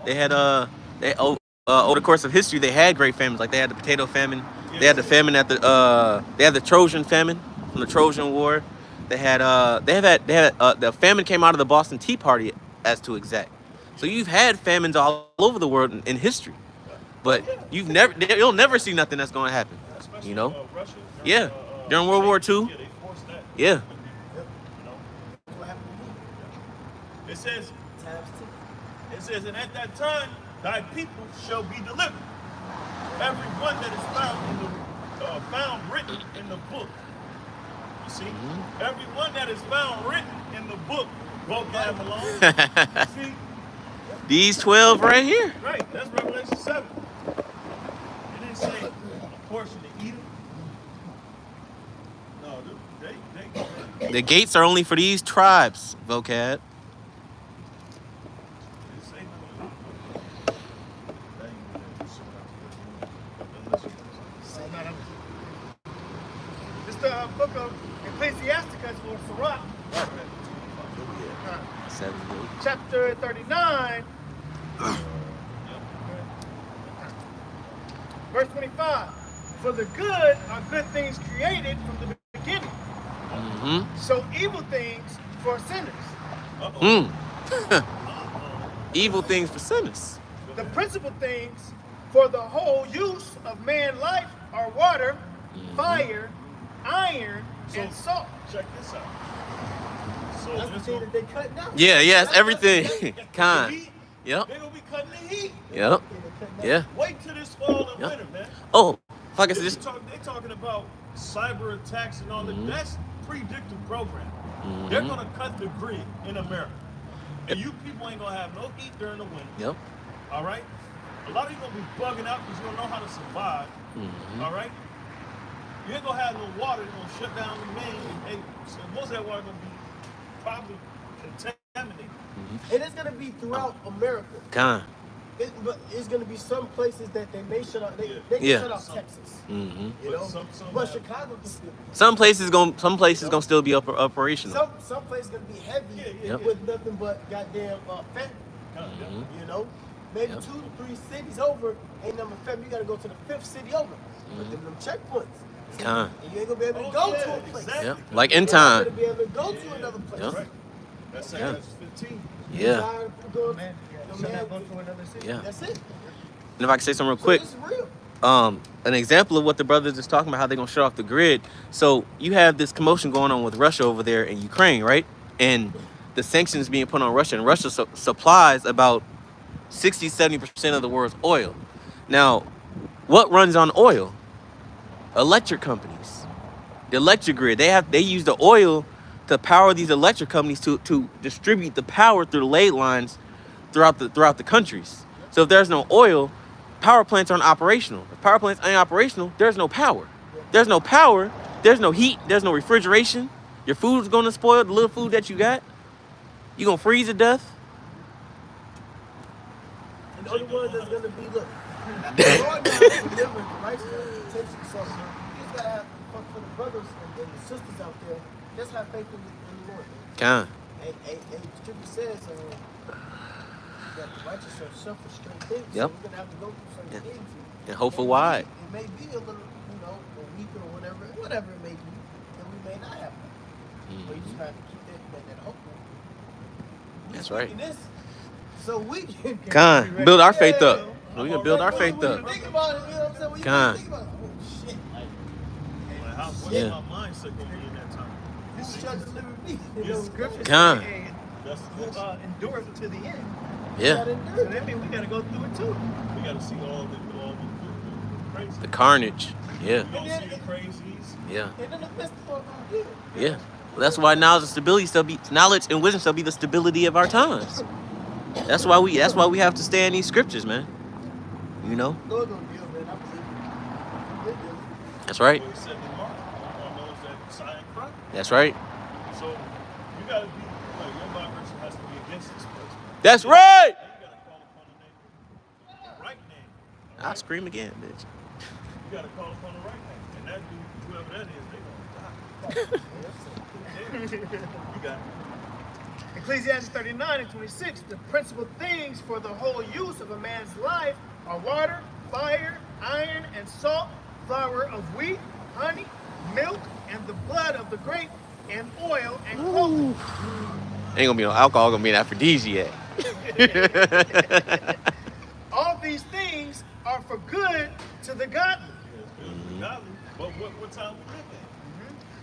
[SPEAKER 2] They had over the course of history they had great famines. Like they had the potato famine. They had the famine at they had the Trojan famine from the Trojan War. They had the famine came out of the Boston Tea Party, as to exact. So you've had famines all over the world in history, but you'll never see nothing that's going to happen.
[SPEAKER 3] Especially,
[SPEAKER 2] you know?
[SPEAKER 3] Russia,
[SPEAKER 2] During World War II.
[SPEAKER 3] Yeah, they forced that.
[SPEAKER 2] Yeah.
[SPEAKER 3] You know?
[SPEAKER 1] What happened to me?
[SPEAKER 3] It says,
[SPEAKER 1] Times two.
[SPEAKER 3] It says, and at that time thy people shall be delivered, every one that is found written in the book. You see, everyone that is found written in the book, vocab alone. You see,
[SPEAKER 2] These 12 right here.
[SPEAKER 3] right? That's Revelation 7. It didn't say a portion to Edom. No, they
[SPEAKER 2] The gates are only for these tribes, vocab.
[SPEAKER 3] didn't say
[SPEAKER 4] It's the book of Ecclesiasticus or Sirach, chapter 39, verse 25. For the good are good things created from the beginning. So evil things for sinners.
[SPEAKER 2] Evil things for sinners.
[SPEAKER 4] The principal things for the whole use of man's life are water, fire, iron, and salt.
[SPEAKER 3] Check this out. So
[SPEAKER 1] That's the
[SPEAKER 3] this
[SPEAKER 1] thing
[SPEAKER 3] one,
[SPEAKER 1] that they cut down.
[SPEAKER 2] Yeah, it's everything.
[SPEAKER 3] the
[SPEAKER 2] Con.
[SPEAKER 3] heat,
[SPEAKER 2] Yep.
[SPEAKER 3] they're gonna be cutting the heat.
[SPEAKER 2] Yep. Yeah.
[SPEAKER 3] Wait till this fall and
[SPEAKER 2] Yep.
[SPEAKER 3] winter, man.
[SPEAKER 2] Oh, fuck it.
[SPEAKER 3] They
[SPEAKER 2] This.
[SPEAKER 3] talking about cyber attacks and all that. That's predictive programming. They're gonna cut the grid in America, and you people ain't gonna have no heat during the winter.
[SPEAKER 2] Yep.
[SPEAKER 3] All right. A lot of you gonna be bugging out because you don't know how to survive. All right. You ain't gonna have no water. It's gonna shut down the main. And so most of that water gonna be probably contaminated.
[SPEAKER 1] And it's gonna be throughout America.
[SPEAKER 2] Con.
[SPEAKER 1] But it's gonna be some places that they may shut off. They can
[SPEAKER 2] Yeah.
[SPEAKER 1] shut off Texas.
[SPEAKER 2] Mm-hmm.
[SPEAKER 1] You know,
[SPEAKER 3] Some
[SPEAKER 1] but
[SPEAKER 3] have-
[SPEAKER 1] Chicago can still.
[SPEAKER 2] Some places gonna still be operational.
[SPEAKER 1] Some places gonna be heavy
[SPEAKER 3] Yeah.
[SPEAKER 1] with nothing but goddamn fat. You know, maybe
[SPEAKER 2] Yep.
[SPEAKER 1] 2 to 3 cities over ain't number fat. You gotta go to the 5th city over. But them checkpoints.
[SPEAKER 2] Con.
[SPEAKER 1] And you ain't gonna be able to
[SPEAKER 3] Oh,
[SPEAKER 1] go
[SPEAKER 3] yeah,
[SPEAKER 1] to a place.
[SPEAKER 3] exactly.
[SPEAKER 2] Yep. Like in
[SPEAKER 1] You're not
[SPEAKER 2] time.
[SPEAKER 1] gonna be able to go to another place.
[SPEAKER 2] Yep.
[SPEAKER 3] Right. That's
[SPEAKER 2] Yeah.
[SPEAKER 3] Second 15.
[SPEAKER 1] You're
[SPEAKER 2] Yeah.
[SPEAKER 1] tired of going-
[SPEAKER 4] Man,
[SPEAKER 1] the
[SPEAKER 4] shall
[SPEAKER 1] man-
[SPEAKER 4] not go to another city.
[SPEAKER 2] Yeah.
[SPEAKER 1] That's it.
[SPEAKER 2] And if I can say something real
[SPEAKER 1] So
[SPEAKER 2] quick,
[SPEAKER 1] this is real.
[SPEAKER 2] an example of what the brothers is talking about, how they're gonna shut off the grid. So you have this commotion going on with Russia over there in Ukraine, right? And the sanctions being put on Russia, and Russia supplies about 60-70% of the world's oil. Now, what runs on oil? Electric companies, the electric grid. They use the oil to power these electric companies to distribute the power through the lead lines throughout the countries. So if there's no oil, power plants aren't operational. If power plants ain't operational, there's no power. There's no power, there's no heat, there's no refrigeration. Your food's gonna spoil, the little food that you got. You gonna freeze to death.
[SPEAKER 1] And the only one that's gonna be, look, the Lord knows deliver the righteous attention. So you just gotta have for the brothers and the sisters out there, just have faith in the Lord.
[SPEAKER 2] Con.
[SPEAKER 1] And the scripture says that the righteous shall suffer strange things.
[SPEAKER 2] Yep.
[SPEAKER 1] So we're gonna have to go through certain
[SPEAKER 2] Yeah.
[SPEAKER 1] things.
[SPEAKER 2] And hope for
[SPEAKER 1] it
[SPEAKER 2] why.
[SPEAKER 1] It may be a little, a week or whatever it may be, and we may not have that. But you just have to keep that hope.
[SPEAKER 2] That's right.
[SPEAKER 1] Speaking This, so we can
[SPEAKER 2] Con. Build our faith up.
[SPEAKER 1] Yeah.
[SPEAKER 2] We can build our faith
[SPEAKER 1] When you
[SPEAKER 2] up.
[SPEAKER 1] think about it, you know what I'm saying? When you
[SPEAKER 2] Con.
[SPEAKER 1] think about it, oh shit,
[SPEAKER 3] Like, what's
[SPEAKER 2] Yeah.
[SPEAKER 3] my mindset gonna be in that time?
[SPEAKER 1] this is trying to deliver me. You
[SPEAKER 3] Yes,
[SPEAKER 1] know,
[SPEAKER 4] Scripture
[SPEAKER 2] Con.
[SPEAKER 4] say,
[SPEAKER 3] That's
[SPEAKER 4] endure to the end.
[SPEAKER 2] Yeah.
[SPEAKER 4] So that means we gotta go through it too.
[SPEAKER 3] we gotta see all the crazy.
[SPEAKER 2] The carnage. Yeah.
[SPEAKER 3] We don't see the crazies.
[SPEAKER 2] Yeah.
[SPEAKER 1] And then the best part about it,
[SPEAKER 2] Yeah. Well, that's why knowledge and wisdom shall be the stability of our times. That's why we have to stay in these scriptures, man. You know?
[SPEAKER 1] Lord gonna deal, man. I believe it.
[SPEAKER 2] That's right.
[SPEAKER 3] What he said to Mark, on those that sign Christ.
[SPEAKER 2] That's right.
[SPEAKER 3] So you gotta be like your vibration has to be against this place. Man.
[SPEAKER 2] That's right.
[SPEAKER 3] You gotta call upon the right name.
[SPEAKER 2] I'll scream again, bitch.
[SPEAKER 3] You gotta call upon the right name. And that dude, whoever that is, they gonna die. You got it.
[SPEAKER 4] Ecclesiastes 39 and 26, the principal things for the whole use of a man's life are water, fire, iron, and salt, flour of wheat, honey, milk, and the blood of the grape, and oil and clothing.
[SPEAKER 2] Ain't gonna be no alcohol, gonna be an aphrodisiac.
[SPEAKER 4] All these things are for good to the godly.
[SPEAKER 3] It's good for the godly. But what time we live in?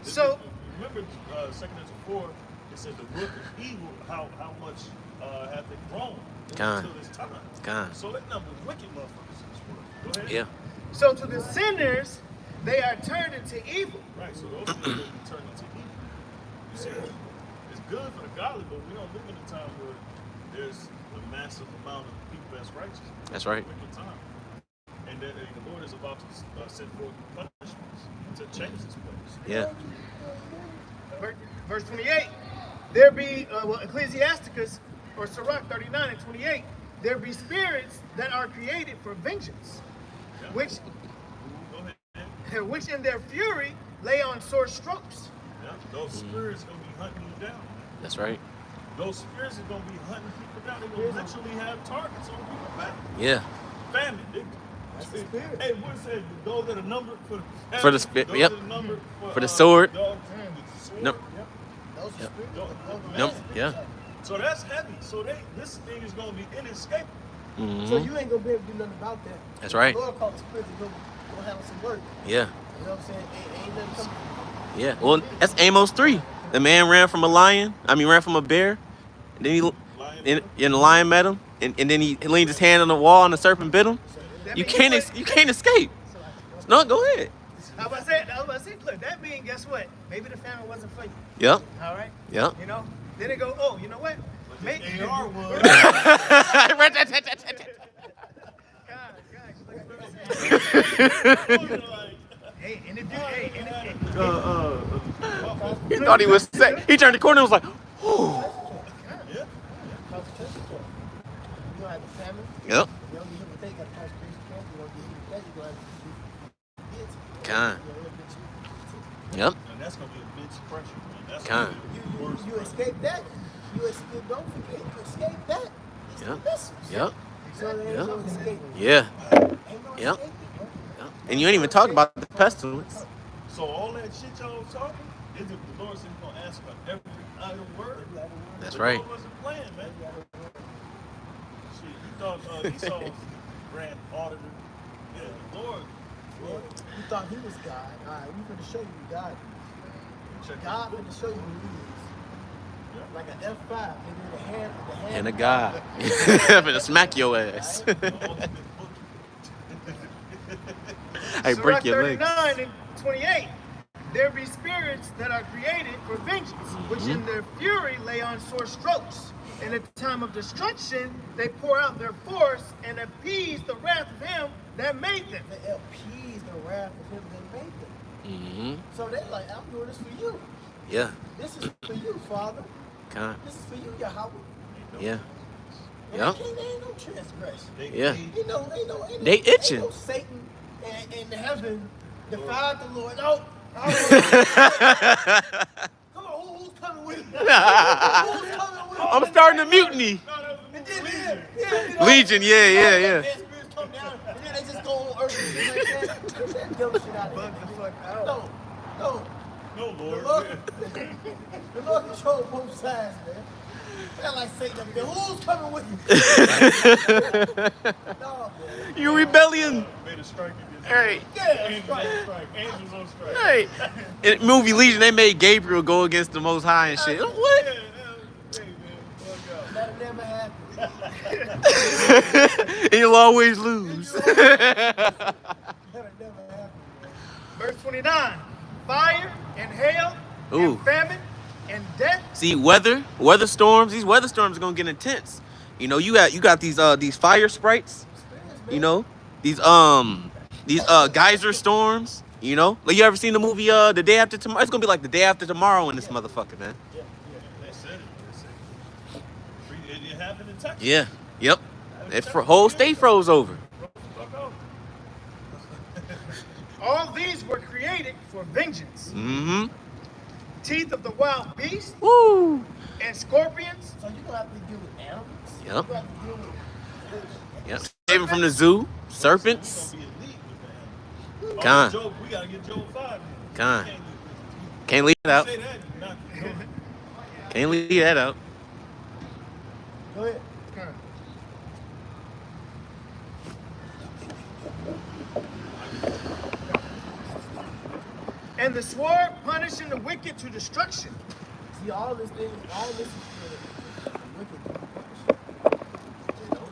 [SPEAKER 4] So,
[SPEAKER 3] remember 2 Corinthians 4, it said the root of evil, how much have they grown
[SPEAKER 2] Con.
[SPEAKER 3] until this time.
[SPEAKER 2] Con.
[SPEAKER 3] So that number of wicked motherfuckers in this world. Go ahead.
[SPEAKER 2] Yeah.
[SPEAKER 4] so to the sinners, they are turned into evil.
[SPEAKER 3] Right, so those people will be turned into You see, it's good for the godly, but we don't live in a time where there's a massive amount of people that's righteous.
[SPEAKER 2] That's right.
[SPEAKER 3] Wicked time. And then the Lord is about to send forth punishments to change this place.
[SPEAKER 2] Yeah.
[SPEAKER 4] Verse 28. There be, Ecclesiasticus, or Sirach 39 and 28, there be spirits that are created for vengeance,
[SPEAKER 3] Yeah.
[SPEAKER 4] which
[SPEAKER 3] Go ahead.
[SPEAKER 4] which in their fury lay on sore strokes.
[SPEAKER 3] Yeah. Those spirits gonna be hunting you down.
[SPEAKER 2] That's right.
[SPEAKER 3] Those spirits are gonna be hunting people down. They're gonna literally have targets on people's back.
[SPEAKER 2] Yeah.
[SPEAKER 3] Famine.
[SPEAKER 1] That's the spirit.
[SPEAKER 3] Hey, what it said? Those that are numbered for the
[SPEAKER 2] For the spirit.
[SPEAKER 3] those
[SPEAKER 2] Yep.
[SPEAKER 3] that are numbered
[SPEAKER 2] For the sword.
[SPEAKER 3] Dogs, the sword.
[SPEAKER 2] Nope.
[SPEAKER 1] Yep. Those are
[SPEAKER 2] Yep.
[SPEAKER 1] spirits.
[SPEAKER 2] Nope. Yeah.
[SPEAKER 3] So that's heavy. So this thing is gonna be inescapable.
[SPEAKER 1] So
[SPEAKER 2] Mm-hmm.
[SPEAKER 1] you ain't gonna be able to do nothing about that.
[SPEAKER 2] That's right.
[SPEAKER 1] The Lord called the spirits to go handle some work.
[SPEAKER 2] Yeah.
[SPEAKER 1] You know what I'm saying? Ain't nothing coming.
[SPEAKER 2] Yeah. Well, that's Amos 3. The man ran from a lion. Ran from a bear. And then and the lion met him. And then he leaned his hand on the wall and the serpent bit him. You can't escape. No, go ahead.
[SPEAKER 4] I was about to say, look, that means, guess what? Maybe the famine wasn't for you.
[SPEAKER 2] Yep.
[SPEAKER 4] All right?
[SPEAKER 2] Yep.
[SPEAKER 4] You know? Then they go, oh, you know what? Maybe
[SPEAKER 3] AR was.
[SPEAKER 4] Hey, and if you, hey, and
[SPEAKER 2] He thought he was set. He turned the corner and was like, "Whew."
[SPEAKER 3] Yeah.
[SPEAKER 1] Concentration camp. You gonna have the famine.
[SPEAKER 2] Yep.
[SPEAKER 1] You don't need him to take a concentration camp. You gonna get him that. You gonna have to do it.
[SPEAKER 2] Con. Yep.
[SPEAKER 3] And that's gonna be a big pressure, man. That's
[SPEAKER 2] Con.
[SPEAKER 3] gonna be the worst.
[SPEAKER 1] You escape that. Don't forget, you escape that. It's
[SPEAKER 2] Yep.
[SPEAKER 1] the missiles.
[SPEAKER 2] Yep.
[SPEAKER 1] So there ain't no escape.
[SPEAKER 2] Yeah.
[SPEAKER 1] Ain't no
[SPEAKER 2] Yep.
[SPEAKER 1] escape, bro.
[SPEAKER 2] Yep. And you ain't even talk about the pestilence.
[SPEAKER 3] So all that shit y'all was talking, is it the Lord said he's gonna answer for every idle word?
[SPEAKER 2] That's
[SPEAKER 3] The
[SPEAKER 2] right.
[SPEAKER 3] Lord wasn't playing, man. Shit, you thought Esau ran auditor. Yeah, the Lord.
[SPEAKER 1] Lord, you thought he was God. All right, we finna show you God.
[SPEAKER 3] Check
[SPEAKER 1] God
[SPEAKER 3] this book.
[SPEAKER 1] finna show you who he is.
[SPEAKER 3] Yeah.
[SPEAKER 1] Like an F5, and then the hand.
[SPEAKER 2] And a God. I'm gonna smack your ass.
[SPEAKER 3] The ultimate book.
[SPEAKER 2] Hey, break your legs.
[SPEAKER 4] 39 and 28. There be spirits that are created for vengeance, which in their fury lay on sore strokes. In the time of destruction, they pour out their force and appease the wrath of him that made them.
[SPEAKER 1] They appease the wrath of him that made them.
[SPEAKER 2] Mm-hmm.
[SPEAKER 1] So they're like, I'm doing this for you.
[SPEAKER 2] Yeah.
[SPEAKER 1] This is for you, Father.
[SPEAKER 2] Con.
[SPEAKER 1] This is for you, Yahweh.
[SPEAKER 2] Yeah.
[SPEAKER 1] And
[SPEAKER 2] Yep.
[SPEAKER 1] there ain't no transgression.
[SPEAKER 2] Yeah.
[SPEAKER 1] You know, ain't no,
[SPEAKER 2] They itching.
[SPEAKER 1] Ain't no Satan in heaven defied the Lord. No. Come on, who's coming with me? Who's coming with me?
[SPEAKER 2] I'm starting a mutiny.
[SPEAKER 1] And then,
[SPEAKER 2] Legion, yeah.
[SPEAKER 1] Dead spirits come down, and then they just go on earth and shit like that. Get that dumb shit out of here. No.
[SPEAKER 3] No,
[SPEAKER 1] The
[SPEAKER 3] Lord.
[SPEAKER 1] Lord, the Lord control both sides, man. Sound like Satan up there. Who's coming with you? No, man.
[SPEAKER 2] You rebellion.
[SPEAKER 3] Made a strike against
[SPEAKER 2] Hey.
[SPEAKER 1] Yeah,
[SPEAKER 3] Angels on strike. Angels on strike.
[SPEAKER 2] Hey. In movie Legion, they made Gabriel go against the Most High and shit.
[SPEAKER 3] Yeah,
[SPEAKER 2] What?
[SPEAKER 3] hey, man. Fuck out.
[SPEAKER 1] That'll never happen.
[SPEAKER 2] And you'll always lose.
[SPEAKER 1] That'll never happen.
[SPEAKER 4] Verse 29. Fire and hail
[SPEAKER 2] Ooh.
[SPEAKER 4] and famine and death.
[SPEAKER 2] See, weather storms. These weather storms are gonna get intense. You know, you got these fire sprites. You know, these geyser storms. You know, like you ever seen the movie The Day After Tomorrow? It's gonna be like The Day After Tomorrow in this motherfucker, man.
[SPEAKER 3] They said it. It happened in Texas.
[SPEAKER 2] Yeah. Yep. Whole state froze over.
[SPEAKER 3] Fuck off.
[SPEAKER 4] All these were created for vengeance.
[SPEAKER 2] Mm-hmm.
[SPEAKER 4] Teeth of the wild beast
[SPEAKER 2] Woo.
[SPEAKER 4] and scorpions.
[SPEAKER 1] So you're going to have to deal with animals.
[SPEAKER 2] Yep.
[SPEAKER 1] You're going to have to deal with
[SPEAKER 2] Yep. Saving from the zoo.
[SPEAKER 3] We
[SPEAKER 2] Serpents.
[SPEAKER 3] gonna be elite with that.
[SPEAKER 2] Con.
[SPEAKER 3] Job, we gotta get Job 5.
[SPEAKER 2] Con.
[SPEAKER 3] Can't
[SPEAKER 2] Can't leave it out.
[SPEAKER 3] say that. You're not doing it.
[SPEAKER 2] Can't leave that out.
[SPEAKER 1] Go ahead.
[SPEAKER 4] And the sword punishing the wicked to destruction.
[SPEAKER 1] See, all this is for the wicked. You know?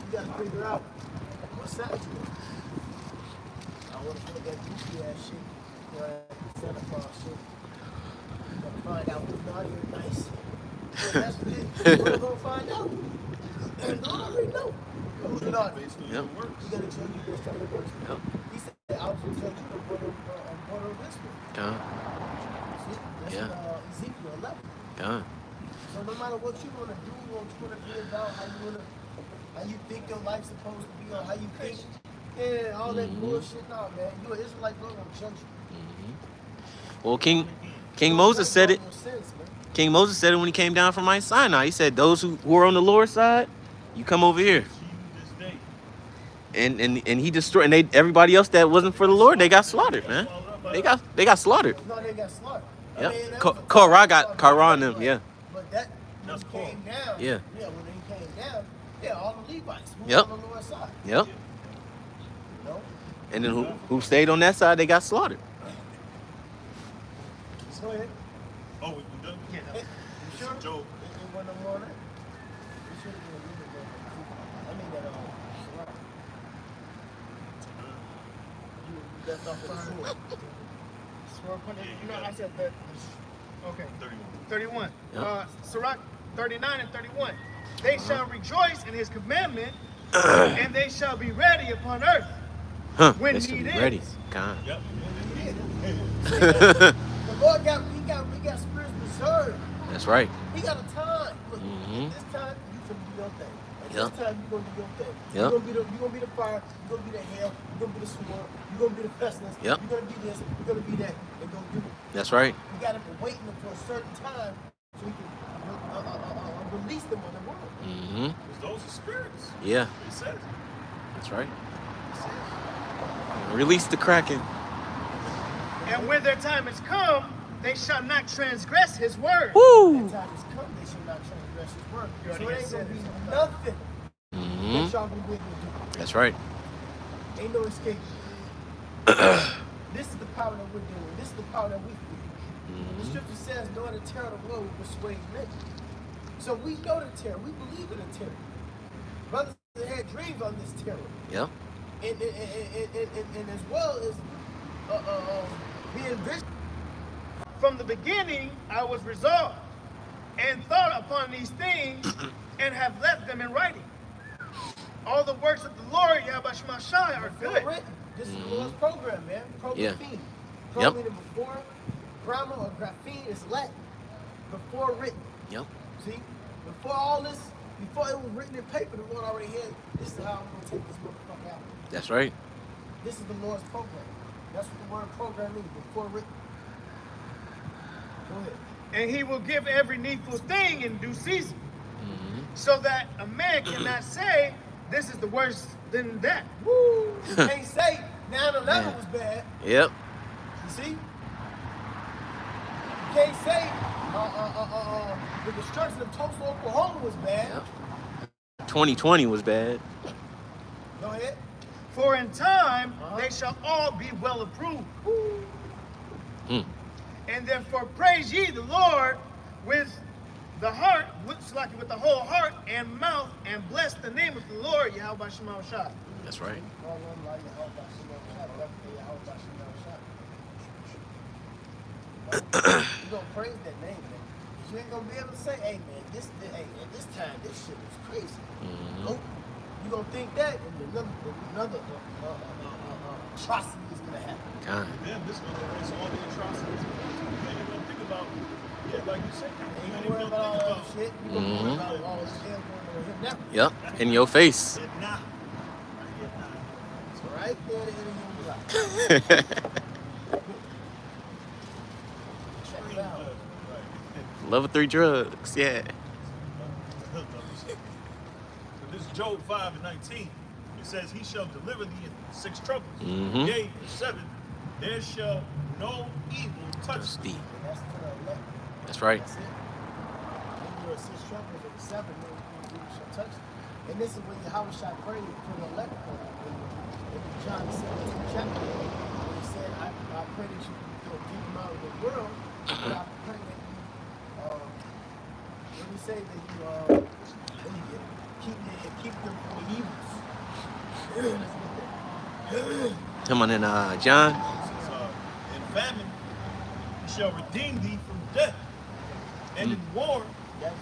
[SPEAKER 1] You got to figure out what side you on. I want to put that goofy ass shit, Santa Claus shit. You got to find out who's naughty or nice. So that's what it is. We're gonna find out. The Lord already know who's naughty.
[SPEAKER 3] Based on
[SPEAKER 2] Yep.
[SPEAKER 3] your
[SPEAKER 1] He
[SPEAKER 3] works.
[SPEAKER 1] gonna judge you based on your works.
[SPEAKER 2] Yep.
[SPEAKER 1] He said, I was gonna judge you according to this one.
[SPEAKER 2] Con.
[SPEAKER 1] See? That's
[SPEAKER 2] Yeah.
[SPEAKER 1] in Ezekiel 11.
[SPEAKER 2] Con.
[SPEAKER 1] So no matter what you wanna do, what you wanna be about, how you think your life's supposed to be, or how you think, yeah, all that bullshit. No, man, you an Israelite, Lord gonna judge you.
[SPEAKER 2] Well, King
[SPEAKER 1] Don't
[SPEAKER 2] Moses
[SPEAKER 1] judge
[SPEAKER 2] said
[SPEAKER 1] you
[SPEAKER 2] it.
[SPEAKER 1] on your sins, man.
[SPEAKER 2] King Moses said it when he came down from Mount Sinai. He said, "Those who are on the Lord's side, you come over here."
[SPEAKER 3] See you this day.
[SPEAKER 2] And he destroyed. And everybody else that wasn't for the Lord, they got slaughtered, man. They got slaughtered.
[SPEAKER 1] No, they got slaughtered.
[SPEAKER 2] Yep.
[SPEAKER 1] that was a
[SPEAKER 2] Korah got
[SPEAKER 1] slaughter,
[SPEAKER 2] Korah and them.
[SPEAKER 1] but-
[SPEAKER 2] Yeah.
[SPEAKER 1] But that
[SPEAKER 3] That's
[SPEAKER 1] when he came down.
[SPEAKER 2] Yeah.
[SPEAKER 1] Yeah, when he came down, yeah, all the Levites who
[SPEAKER 2] Yep.
[SPEAKER 1] were on the Lord's side.
[SPEAKER 2] Yep.
[SPEAKER 1] You know?
[SPEAKER 2] And then who stayed on that side, they got slaughtered.
[SPEAKER 1] Go ahead.
[SPEAKER 3] Oh, we done?
[SPEAKER 4] Yeah.
[SPEAKER 1] Hey, you sure?
[SPEAKER 3] Job.
[SPEAKER 1] It wasn't no more than that. We should have been a little bit more. I mean that Sirach. You left off the sword.
[SPEAKER 4] No, I said that. Okay.
[SPEAKER 3] 31.
[SPEAKER 4] 31.
[SPEAKER 2] Yeah.
[SPEAKER 4] Sirach 39 and 31. They shall rejoice in his commandment, and they shall be ready upon earth.
[SPEAKER 2] Huh.
[SPEAKER 4] When
[SPEAKER 2] They should be
[SPEAKER 4] need
[SPEAKER 2] ready.
[SPEAKER 4] is.
[SPEAKER 2] God.
[SPEAKER 3] Yep.
[SPEAKER 1] The Lord got spirits reserved.
[SPEAKER 2] That's right.
[SPEAKER 1] He got a time. Look,
[SPEAKER 2] Mhm.
[SPEAKER 1] at this time, you can do your thing. At
[SPEAKER 2] Yep.
[SPEAKER 1] this time, you're gonna do your thing.
[SPEAKER 2] Yep.
[SPEAKER 1] You're gonna be the fire. You're gonna be the hail. You're gonna be the sword. You're gonna be the pestilence.
[SPEAKER 2] Yep.
[SPEAKER 1] You're gonna be this. You're gonna be that. And go do it.
[SPEAKER 2] That's right.
[SPEAKER 1] You got to be waiting for a certain time so you can release them on the world.
[SPEAKER 2] Mm-hmm.
[SPEAKER 3] Because those are spirits.
[SPEAKER 2] Yeah.
[SPEAKER 3] They said.
[SPEAKER 2] That's right. Release the Kraken.
[SPEAKER 4] And when their time is come, they shall not transgress his word.
[SPEAKER 2] Woo.
[SPEAKER 1] That time is come, they shall not transgress his word.
[SPEAKER 4] You
[SPEAKER 1] So
[SPEAKER 4] already
[SPEAKER 1] it ain't
[SPEAKER 4] said
[SPEAKER 1] gonna be
[SPEAKER 4] it.
[SPEAKER 1] nothing
[SPEAKER 2] Mm-hmm.
[SPEAKER 1] that y'all gonna be able to do.
[SPEAKER 2] That's right.
[SPEAKER 1] Ain't no escape. This is the power that we're doing. This is the power that we feel. The scripture says, knowing the terror of the Lord will persuade men. So we know the terror. We believe in the terror. Brothers had dreams on this terror.
[SPEAKER 2] Yep.
[SPEAKER 1] And as well as being vision.
[SPEAKER 4] From the beginning, I was resolved and thought upon these things and have left them in writing. All the works of the Lord, Yahweh Shai, are
[SPEAKER 1] Before
[SPEAKER 4] good.
[SPEAKER 1] written. This is the Lord's program, man.
[SPEAKER 2] Yeah.
[SPEAKER 1] Prographene.
[SPEAKER 2] Yep.
[SPEAKER 1] Meaning before, grammar or graphene is Latin. Before written.
[SPEAKER 2] Yep.
[SPEAKER 1] See? Before all this, before it was written in paper, the Lord already had, this is how I'm going to take this motherfucker out.
[SPEAKER 2] That's right.
[SPEAKER 1] This is the Lord's program. That's what the word program means, before written. Go ahead.
[SPEAKER 4] And he will give every needful thing in due season,
[SPEAKER 2] Mm-hmm.
[SPEAKER 4] so that a man cannot say, this is the worse than that.
[SPEAKER 1] Woo! You can't say 9/11
[SPEAKER 2] Man.
[SPEAKER 1] was bad.
[SPEAKER 2] Yep.
[SPEAKER 1] You see? You can't say the destruction of Tulsa, Oklahoma was bad.
[SPEAKER 2] Yep. 2020 was bad.
[SPEAKER 1] Go ahead.
[SPEAKER 4] For in time they shall all be well approved.
[SPEAKER 2] Hmm.
[SPEAKER 4] And therefore praise ye the Lord with the heart, with the whole heart and mouth, and bless the name of the Lord, Yahweh Shema Shai.
[SPEAKER 2] That's right.
[SPEAKER 1] You're gonna praise that name, man. You ain't gonna be able to say, hey man, at this time, this shit was crazy.
[SPEAKER 2] Mhm.
[SPEAKER 1] Nope. You're gonna think that, and another atrocity is gonna happen.
[SPEAKER 2] God.
[SPEAKER 3] And then this is going to erase all the atrocities. And you're going to think about, yeah, like you said,
[SPEAKER 1] You
[SPEAKER 3] you
[SPEAKER 1] ain't
[SPEAKER 3] ain't
[SPEAKER 1] worried
[SPEAKER 3] going
[SPEAKER 1] about all
[SPEAKER 3] to
[SPEAKER 1] that
[SPEAKER 3] think
[SPEAKER 1] shit. You gonna be worried about all this hell going on here now.
[SPEAKER 2] Yep. In your face.
[SPEAKER 3] about it now. It now.
[SPEAKER 1] So right there, the enemy will be like, check it out.
[SPEAKER 2] Level 3 drugs. Yeah.
[SPEAKER 3] This is Job 5:19. It says, he shall deliver thee in 6 troubles.
[SPEAKER 2] Mhm.
[SPEAKER 3] Yea, in 7, there shall no evil touch
[SPEAKER 2] Touch
[SPEAKER 3] thee.
[SPEAKER 2] thee.
[SPEAKER 1] That's for the elect.
[SPEAKER 2] That's right.
[SPEAKER 1] That's it. When you're 6 troubles or 7, no evil shall touch you. And this is when Yahweh shall pray for the elect. In John 17 chapter, when he said, I pray that you keep them out of the world, but I pray that you, when he say that you, let me get it, keep them from the evils.
[SPEAKER 2] Come on in, John.
[SPEAKER 3] It says, in famine, he shall redeem thee from death. and in war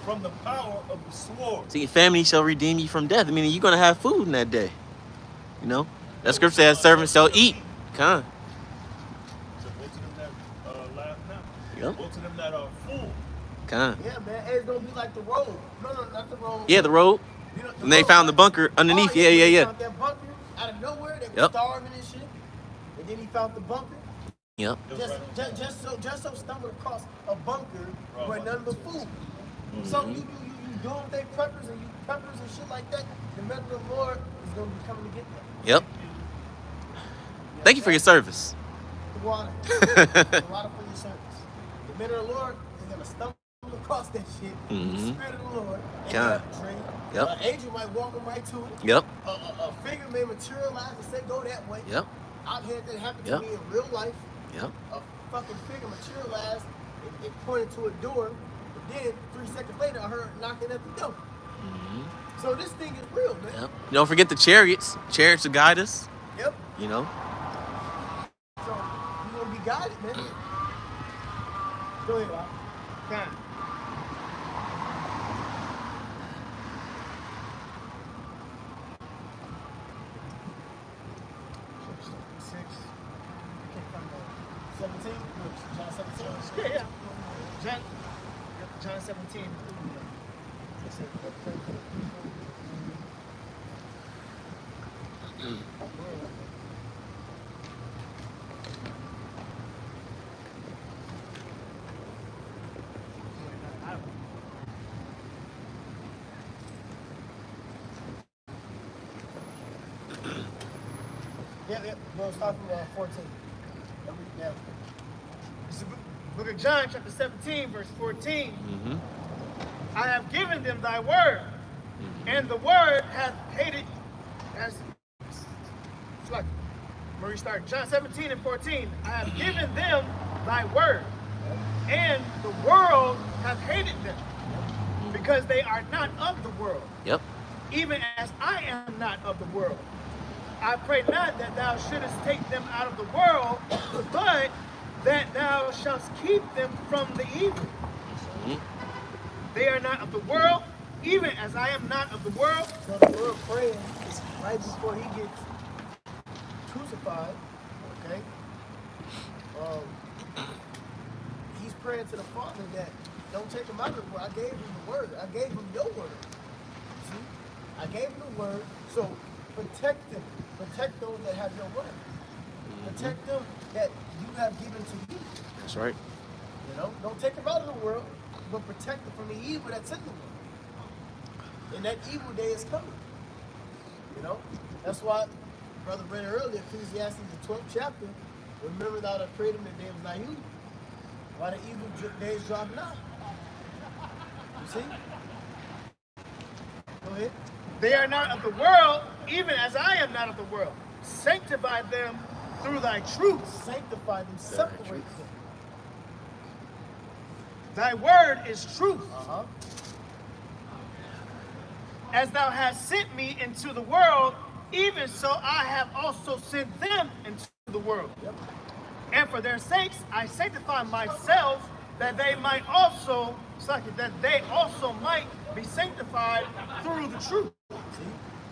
[SPEAKER 3] from the power of the sword.
[SPEAKER 2] See, family shall redeem you from death. I mean, you're gonna have food in that day. You know, that scripture says, "Servants shall eat." Come.
[SPEAKER 3] So go to them that laugh now.
[SPEAKER 2] Yep.
[SPEAKER 3] Go to them that are full.
[SPEAKER 2] Come.
[SPEAKER 1] Yeah, man. It's gonna be like the road. No, not the road.
[SPEAKER 2] Yeah, the road.
[SPEAKER 1] You know,
[SPEAKER 2] And they found the bunker underneath.
[SPEAKER 1] Oh,
[SPEAKER 2] Yeah.
[SPEAKER 1] They found that bunker out of nowhere. They were
[SPEAKER 2] Yep.
[SPEAKER 1] starving and shit. And then he found the bunker.
[SPEAKER 2] Yep.
[SPEAKER 1] Just so stumbled across a bunker where none but food. So you doing their preppers and shit like that. The men of the Lord is gonna be coming to get them.
[SPEAKER 2] Yep. Thank you for your service.
[SPEAKER 1] The water. The water for your service. The men of the Lord is gonna stumble across that shit. The Spirit of the Lord. They have a dream.
[SPEAKER 2] Yep.
[SPEAKER 1] An angel might walk them right to it.
[SPEAKER 2] Yep.
[SPEAKER 1] A figure may materialize and say, go that way.
[SPEAKER 2] Yep.
[SPEAKER 1] I've had that happen
[SPEAKER 2] Yep.
[SPEAKER 1] to me in real life.
[SPEAKER 2] Yep.
[SPEAKER 1] A fucking figure materialized and pointed to a door. And then 3 seconds later, I heard knocking at the door. So this thing is real, man.
[SPEAKER 2] Yep. Don't forget the chariots. Chariots to guide us.
[SPEAKER 1] Yep.
[SPEAKER 2] You know.
[SPEAKER 1] So you're gonna be guided, man. Go ahead, Rob.
[SPEAKER 4] Time.
[SPEAKER 1] Can't find that. 17? John 17?
[SPEAKER 4] Yeah. John 17.
[SPEAKER 1] Yeah. We'll start from 14. Yeah.
[SPEAKER 4] It's the book of John, chapter 17, verse 14. I have given them thy word, and the word hath hated. It's like, where we start. John 17 and 14. I have given them thy word, and the world hath hated them, because they are not of the world,
[SPEAKER 2] Yep.
[SPEAKER 4] even as I am not of the world. I pray not that thou shouldest take them out of the world, but that thou shalt keep them from the evil. They are not of the world, even as I am not of the world.
[SPEAKER 1] So the Lord praying right before he gets crucified, okay? He's praying to the Father that don't take him out of the word. I gave him the word. I gave him your word. See? I gave him the word. So protect them. Protect those that have your word. Protect them that you have given to me.
[SPEAKER 2] That's right.
[SPEAKER 1] You know, don't take them out of the world, but protect them from the evil that's in the world. And that evil day is coming. You know, that's why Brother read earlier, Ecclesiastes, the 12th chapter. Remember thou that prayed in the day of thy youth, while the evil days drop not. You see? Go ahead.
[SPEAKER 4] They are not of the world, even as I am not of the world. Sanctify them through thy truth.
[SPEAKER 1] Sanctify them, separate them.
[SPEAKER 4] Thy word is truth.
[SPEAKER 1] Uh-huh.
[SPEAKER 4] As thou hast sent me into the world, even so I have also sent them into the world.
[SPEAKER 1] Yep.
[SPEAKER 4] And for their sakes I sanctify myself, that they also might be sanctified through the truth.
[SPEAKER 1] See?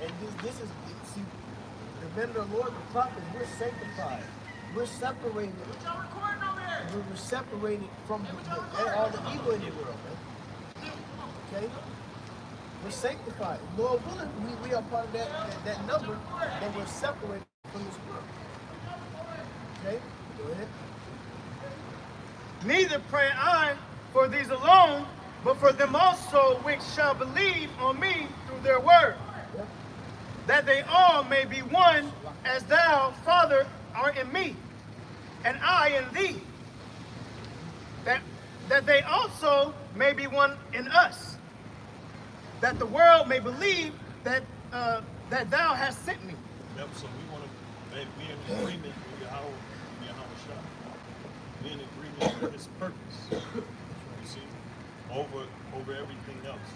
[SPEAKER 1] And this is, see, the men of the Lord, the prophets, we're sanctified. We're separated. We're separated from all the evil in the world, man. Okay? We're sanctified. Lord willing, we are part of that number that we're separated from this world. Okay? Go ahead.
[SPEAKER 4] Neither pray I for these alone, but for them also which shall believe on me through their word,
[SPEAKER 1] Yep.
[SPEAKER 4] that they all may be one, as thou, Father, art in me, and I in thee, that they also may be one in us, that the world may believe that thou hast sent me.
[SPEAKER 3] Yep, so we want to be in agreement with Yahweh Shah. Be in agreement with his purpose. You see? Over everything else.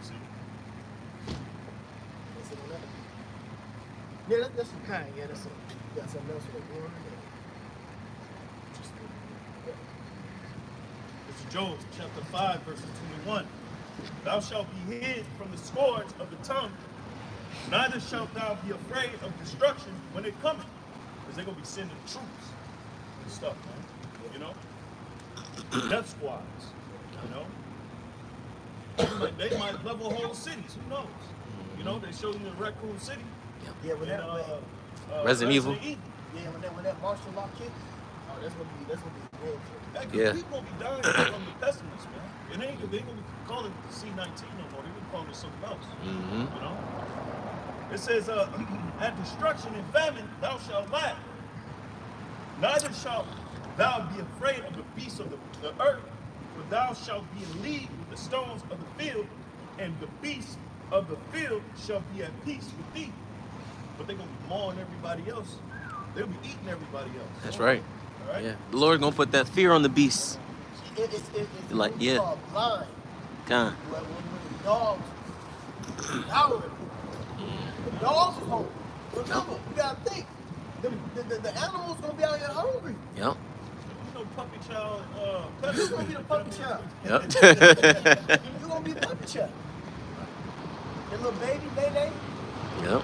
[SPEAKER 3] You see?
[SPEAKER 1] That's it, 11. Yeah, that's
[SPEAKER 4] Okay, yeah, that's it.
[SPEAKER 1] You got something else for the Lord?
[SPEAKER 3] Just Job chapter 5, verses 21. Thou shalt be hid from the scourge of the tongue, neither shalt thou be afraid of destruction when it cometh. Because they're going to be sending troops and stuff, man. You know? Death squads. You know? They might level whole cities. Who knows? You know, they showed you the Raccoon City.
[SPEAKER 1] Yeah, when that
[SPEAKER 2] Resident Evil.
[SPEAKER 1] yeah, when that martial law kick, oh, that's gonna be real.
[SPEAKER 2] Yeah.
[SPEAKER 3] People gonna be dying from the pestilence, man. It ain't they gonna be calling it C-19 no more. They gonna call it something else.
[SPEAKER 2] Mm-hmm.
[SPEAKER 3] You know. It says, "At destruction and famine thou shalt laugh. Neither shalt thou be afraid of the beasts of the earth, for thou shalt be in league with the stones of the field, and the beasts of the field shall be at peace with thee." But they're gonna be mauling everybody else. They'll be eating everybody else.
[SPEAKER 2] That's right.
[SPEAKER 3] All right.
[SPEAKER 2] Yeah. The Lord gonna put that fear on the beasts.
[SPEAKER 1] It's
[SPEAKER 2] Like, yeah.
[SPEAKER 1] blind.
[SPEAKER 2] God.
[SPEAKER 1] When the dogs devouring people. The dogs is hungry. Remember, you gotta think. The animals gonna be out here hungry.
[SPEAKER 2] Yep.
[SPEAKER 3] You know, puppy child.
[SPEAKER 1] You're gonna be the puppy child.
[SPEAKER 2] Yep.
[SPEAKER 1] You're gonna be the puppy child. That little baby, baby.
[SPEAKER 2] Yep.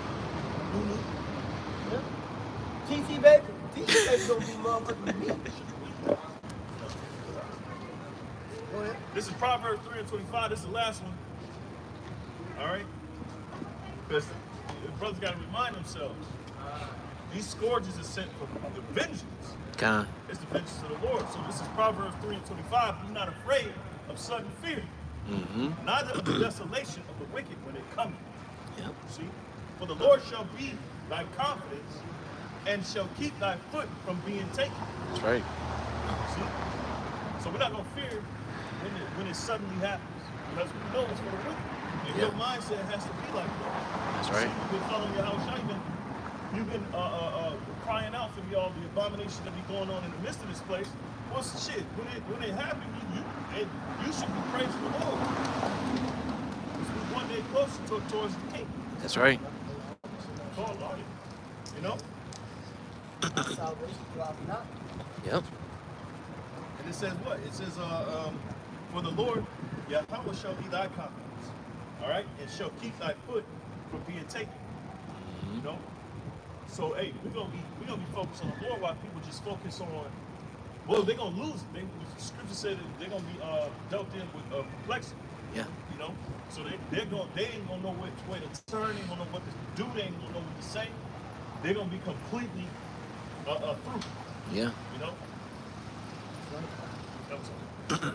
[SPEAKER 1] Yeah. TT baby. TT baby gonna be motherfucking meat. Go ahead.
[SPEAKER 3] This is Proverbs 3 and 25. This is the last one. All right? Because the brothers got to remind themselves. These scourges are sent from the vengeance.
[SPEAKER 2] God.
[SPEAKER 3] It's the vengeance of the Lord. So this is Proverbs 3 and 25. Be not afraid of sudden fear.
[SPEAKER 2] Mm-hmm.
[SPEAKER 3] Neither of the desolation of the wicked when it cometh.
[SPEAKER 2] Yep.
[SPEAKER 3] See? For the Lord shall be thy confidence and shall keep thy foot from being taken.
[SPEAKER 2] That's right.
[SPEAKER 3] See? So we're not going to fear when it suddenly happens. Because we know it's for the wicked. And your mindset has to be like that.
[SPEAKER 2] That's right.
[SPEAKER 3] You've been following your house. You've been crying out for all the abominations that be going on in the midst of this place. What's the shit? When it happened, you should be praising the Lord. Because we're one day closer towards the king.
[SPEAKER 2] That's right.
[SPEAKER 3] Call Lord. You know?
[SPEAKER 1] Salvation throughout the night.
[SPEAKER 2] Yep.
[SPEAKER 3] And it says what? It says, for the Lord, Yahweh shall be thy confidence. All right? And shall keep thy foot from being taken. You know? So, hey, we're gonna be focused on the Lord while people just focus on, well, they're going to lose it. The scripture said that they're going to be dealt in with perplexity.
[SPEAKER 2] Yeah.
[SPEAKER 3] You know? So they ain't going to know which way to turn. They ain't going to know what to do. They ain't going to know what to say. They're going to be completely through.
[SPEAKER 2] Yeah.
[SPEAKER 3] You know? That's all.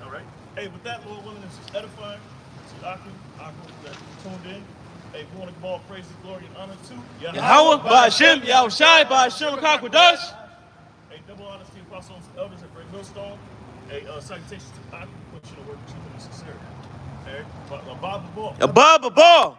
[SPEAKER 3] All right. Hey, with that, Lord willing, this is edifying. This is Akim that tuned in. Hey, if you want to give all praise, glory, and honor to
[SPEAKER 4] Yahweh, Ba'ashem, Yahushai, Ba'ashem, Kakwadash.
[SPEAKER 3] Hey, double honesty and prosper to elders at Great Millstone. Hey, salutations to Akim, put you to work with truth and sincerity. Hey, above the ball.
[SPEAKER 4] Above the ball.